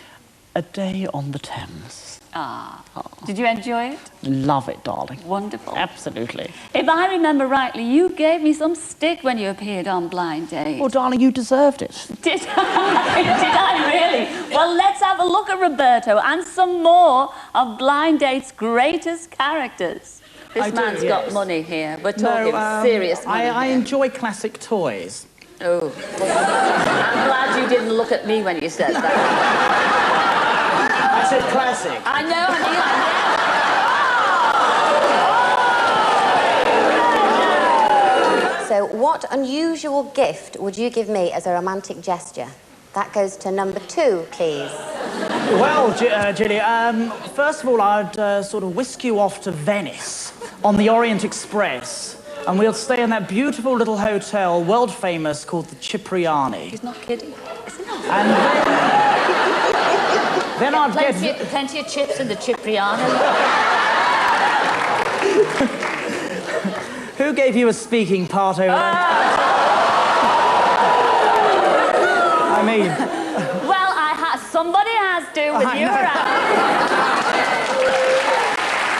A day on the Thames. Ah. Did you enjoy it? Love it, darling. Wonderful. Absolutely. If I remember rightly, you gave me some stick when you appeared on Blind Date. Well, darling, you deserved it. Did I? Did I really? Well, let's have a look at Roberto and some more of Blind Date's greatest characters. This man's got money here. We're talking serious money. I enjoy classic toys. Oh. I'm glad you didn't look at me when you said that. I said classic. I know, So, what unusual gift would you give me as a romantic gesture? That goes to number 2, please. Well, Julie, first of all, I'd sort of whisk you off to Venice on the Orient Express, and we'll stay in that beautiful little hotel, world famous, called the Cipriani. He's not kidding, is he not? And then I'd get... Plenty of chips in the Cipriani. Who gave you a speaking part over there? I mean... Well, somebody has to with you around.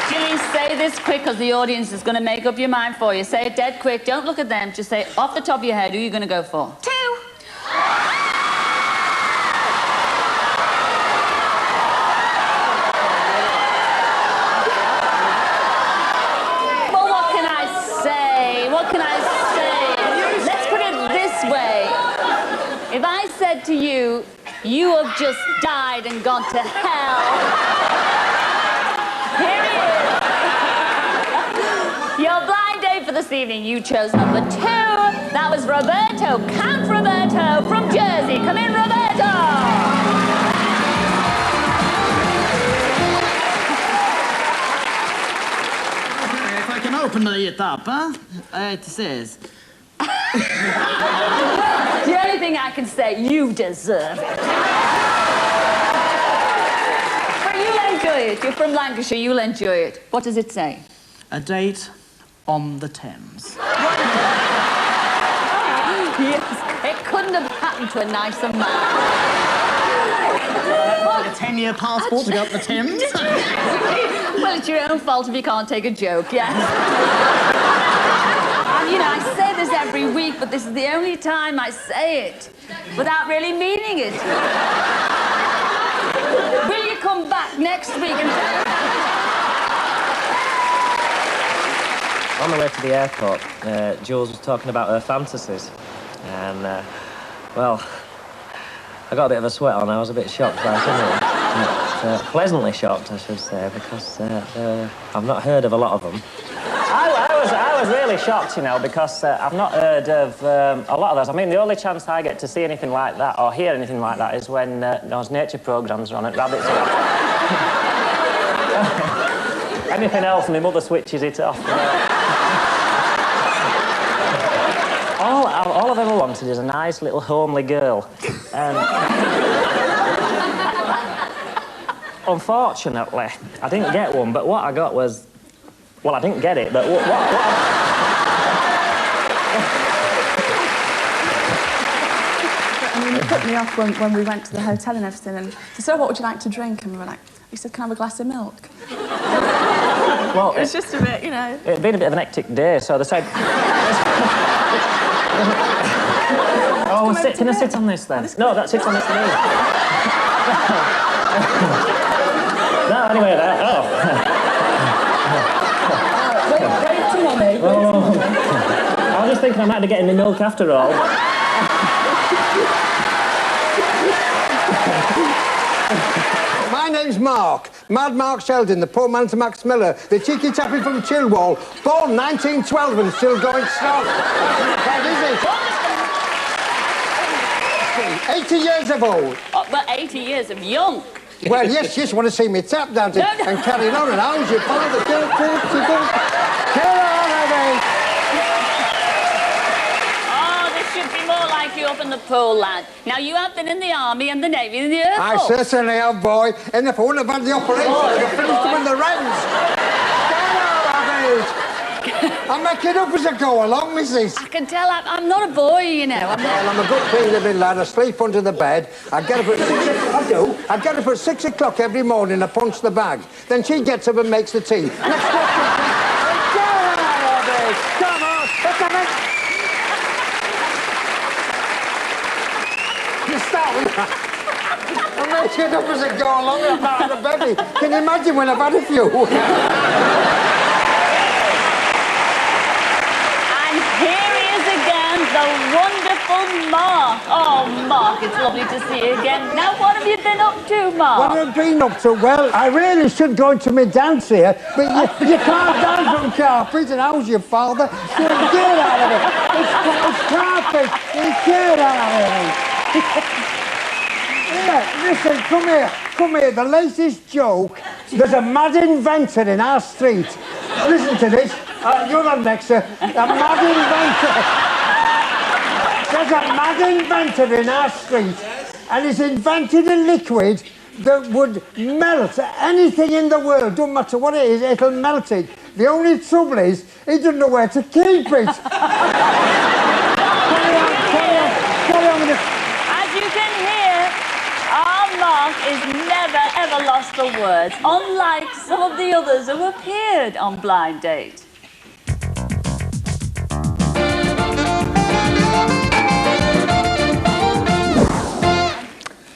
Julie, say this quick, because the audience is going to make up your mind for you. Say it dead quick. Don't look at them. Just say, off the top of your head, who are you going to go for? 2. Well, what can I say? What can I say? Let's put it this way. If I said to you, you have just died and gone to hell. Here he is. Your blind date for this evening, you chose number 2. That was Roberto, Count Roberto from Jersey. Come in, Roberto. If I can open it up, huh? It says... The only thing I can say, you deserve it. But you'll enjoy it. You're from Lancashire, you'll enjoy it. What does it say? A date on the Thames. Yes, it couldn't have happened to a nicer man. A 10-year passport to go up the Thames? Well, it's your own fault if you can't take a joke, yes. And, you know, I say this every week, but this is the only time I say it without really meaning it. Will you come back next week and... On the way to the airport, Jules was talking about her fantasies. And, well, I got a bit of a sweat on. I was a bit shocked by some of them. Pleasantly shocked, I should say, because I've not heard of a lot of them. I was really shocked, you know, because I've not heard of a lot of those. I mean, the only chance I get to see anything like that or hear anything like that is when those nature programmes are on at Rabbit's House. Anything else, my mother switches it off. You know? All I've ever wanted is a nice little homely girl. Unfortunately, I didn't get one, but what I got was... Well, I didn't get it, but what I mean, it put me off when we went to the hotel and everything, and they said, what would you like to drink? And we were like, he said, can I have a glass of milk? Well, it's just a bit, you know... It'd been a bit of an hectic day, so they said... Oh, can I sit on this, then? No, that sits on this knee. No, anyway, I was just thinking I might be getting the milk after all. My name's Mark. Mad Mark Sheldon, the poor man to Max Miller, the cheeky chappie from Chilwell, born 1912 and still going strong. How is it? 80 years of old. Oh, but 80 years of young. Well, yes, you just want to see me tap dancing and carry on, and how's your father? Get on, Oh, this should be more like you up in the pool, lad. Now, you have been in the Army and the Navy and the Air I Force. certainly have, boy. And if I wouldn't have had the operation, I'd have finished them in the ranks. I'm making up as I go along, missus. I can tell I'm not a boy, you know. Well, I'm a good clean-living lad. I sleep under the bed. I get up at 6 o'clock. I do. I get up at 6 o'clock every morning. I punch the bag. Then she gets up and makes the tea. Next question. Come on. You start with that. I'm making up as I go along. I'm not had a baby. Can you imagine when I've had a few? The wonderful Mark. Oh, Mark, it's lovely to see you again. Now, what have you been up to, Mark? What have I been up to? Well, I really should go into my dance here, but you can't dance on carpet, and how's your father? Get out of it. It's carpet. Get out of it. Listen, come here. Come here. The latest joke. There's a mad inventor in our street. Listen to this. You're on next, sir. A mad inventor. There's a mad inventor in our street, and he's invented a liquid that would melt anything in the world. Don't matter what it is, it'll melt it. The only trouble is, he doesn't know where to keep it. Carry on with it. As you can hear, our Mark is never, ever lost for words, unlike some of the others who appeared on Blind Date.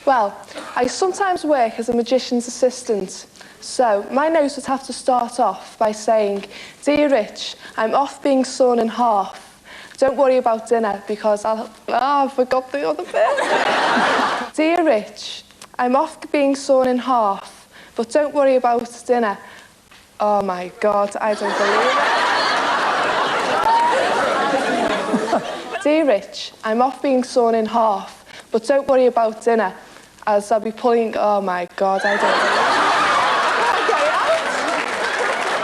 Well, I sometimes work as a magician's assistant. So, my notes would have to start off by saying, "Dear Rich, I'm off being sawn in half. Don't worry about dinner because I forgot the other bit." "Dear Rich, I'm off being sawn in half, but don't worry about dinner." Oh my God, I don't believe it. "Dear Rich, I'm off being sawn in half, but don't worry about dinner, as I'll be pulling..." Oh my God, I don't believe it.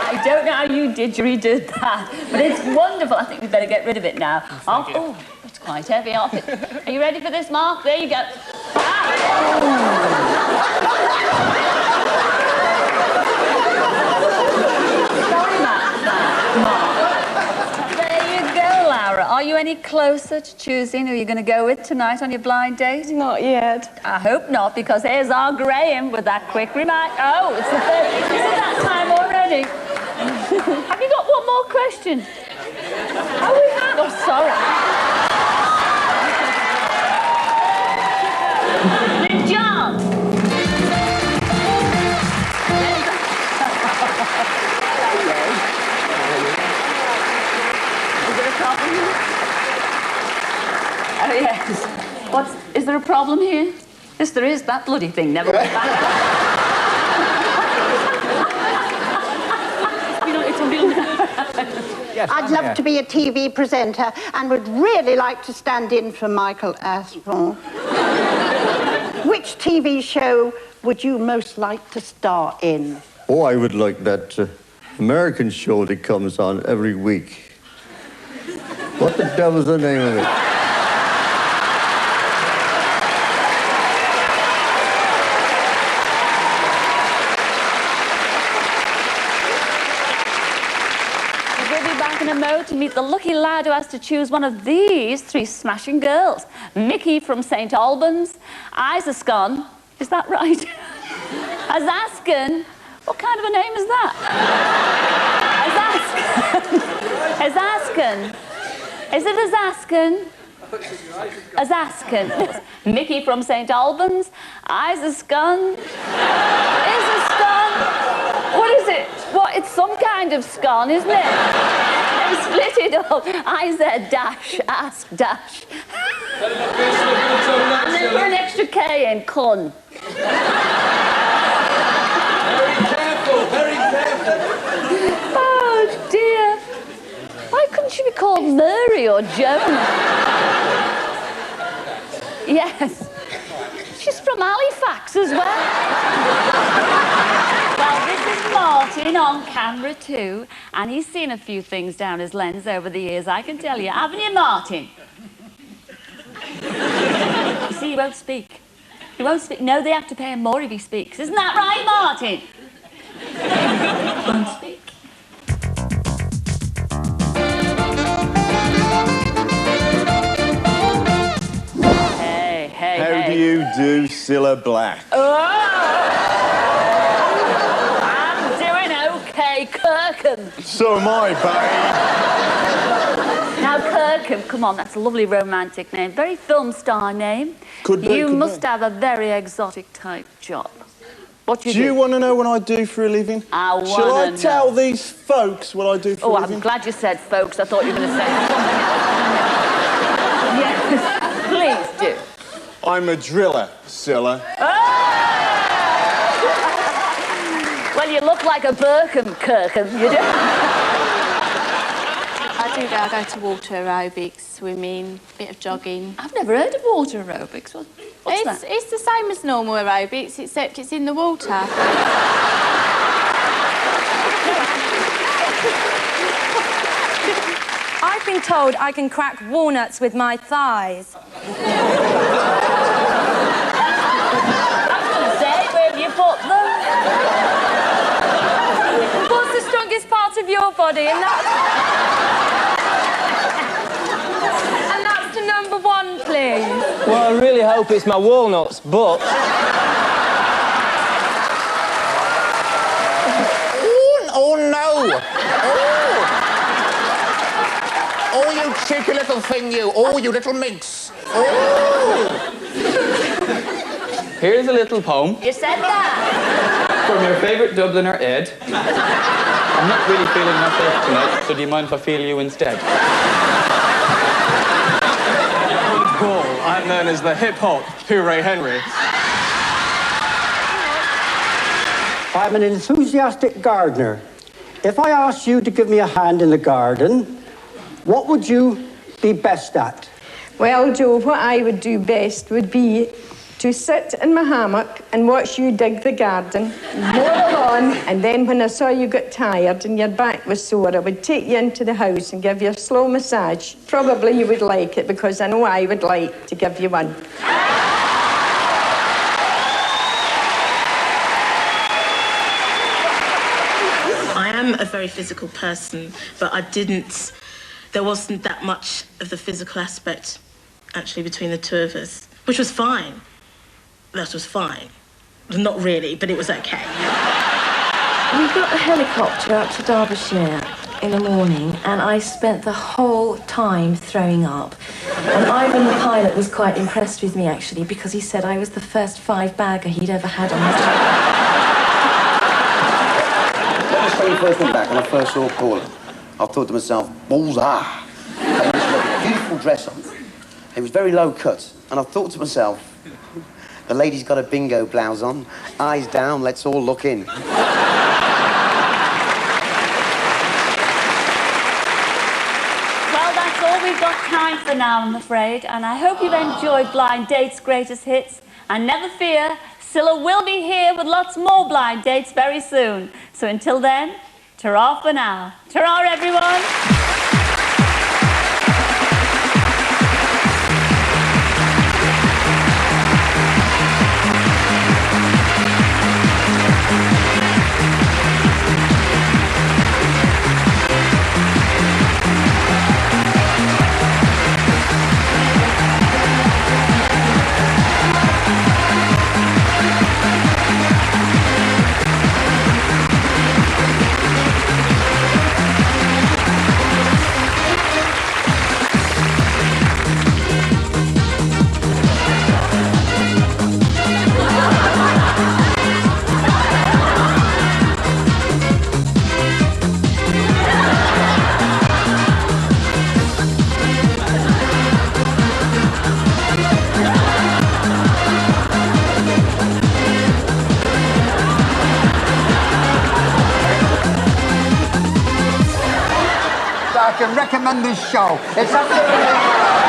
I don't know how you redid that, but it's wonderful. I think we better get rid of it now. Oh, it's quite heavy off it. Are you ready for this, Mark? There you go. Sorry, Mark. There you go, Laura. Are you any closer to choosing who you're going to go with tonight on your blind date? Not yet. I hope not, because here's our Graham with that quick remark. Oh, it's the third. Is it that time already? Have you got one more question? Oh, we have. Oh, sorry. John. Is there a problem here? Oh, yes. Is there a problem here? Yes, there is. That bloody thing never went back. Yes, I'd love to be a TV presenter and would really like to stand in for Michael Aspel. Which TV show would you most like to star in? Oh, I would like that American show that comes on every week. What the devil's the name of it? To meet the lucky lad who has to choose one of these three smashing girls. Mickey from St Albans, Isascon, is that right? Azaskan, what kind of a name is that? Azaskan. Is it Azaskan? Azaskan. Mickey from St Albans, Isascon, what is it? What? It's some kind of scone, isn't it? They split it up. IZ dash, ask dash. And then put an extra K in, con. Very careful. Oh, dear. Why couldn't she be called Mary or Joan? Yes. She's from Halifax as well. Well, this is Martin on camera too, and he's seen a few things down his lens over the years, I can tell you. Haven't you, Martin? You see, he won't speak. He won't speak. No, they have to pay him more if he speaks. Isn't that right, Martin? Won't speak. How do you do, Cilla Black? Oh! I'm doing okay, Kirkham. So am I, babe. Now, Kirkham, come on, that's a lovely romantic name. Very film star name. Could be, You could must be. have a very exotic type job. What do you Do you want to know what I do for a living? I want to Shall I know. tell these folks what I do for a living? I'm glad you said folks. I thought you were going to say something. Yes, please do. I'm a driller, Cilla. Well, you look like a Kirkham, you do. I do go to water aerobics, swimming, bit of jogging. I've never heard of water aerobics. It's the same as normal aerobics, except it's in the water. I've been told I can crack walnuts with my thighs. Say, where have you put them? What's the strongest part of your body? And that's to number one, please. Well, I really hope it's my walnuts, but... Oh, no! Oh, you cheeky little thing, you. Oh, you little minx. Oh! Here's a little poem You said that. from your favourite Dubliner, Ed. I'm not really feeling myself tonight, so do you mind if I feel you instead? Cool. I'm known as the hip-hop Hooray Henry. I'm an enthusiastic gardener. If I asked you to give me a hand in the garden, what would you be best at? Well, Joe, what I would do best would be to sit in my hammock and watch you dig the garden, mow the lawn, and then when I saw you got tired and your back was sore, I would take you into the house and give you a slow massage. Probably you would like it, because I know I would like to give you one. I am a very physical person, but there wasn't that much of the physical aspect, actually, between the two of us, which was fine. That was fine. Not really, but it was okay. We got the helicopter up to Derbyshire in the morning, and I spent the whole time throwing up. And Ivan, the pilot, was quite impressed with me, actually, because he said I was the first 5-bagger he'd ever had on his trip. When we first went back, when I first saw Paula, I thought to myself, bullseye. And she had a beautiful dress on. It was very low cut. And I thought to myself, the lady's got a bingo blouse on. Eyes down, let's all look in. Well, that's all we've got time for now, I'm afraid. And I hope you've enjoyed Blind Date's Greatest Hits. And never fear, Scylla will be here with lots more Blind Dates very soon. So until then, ta-ra for now. Ta-ra, everyone. I can recommend this show. It's absolutely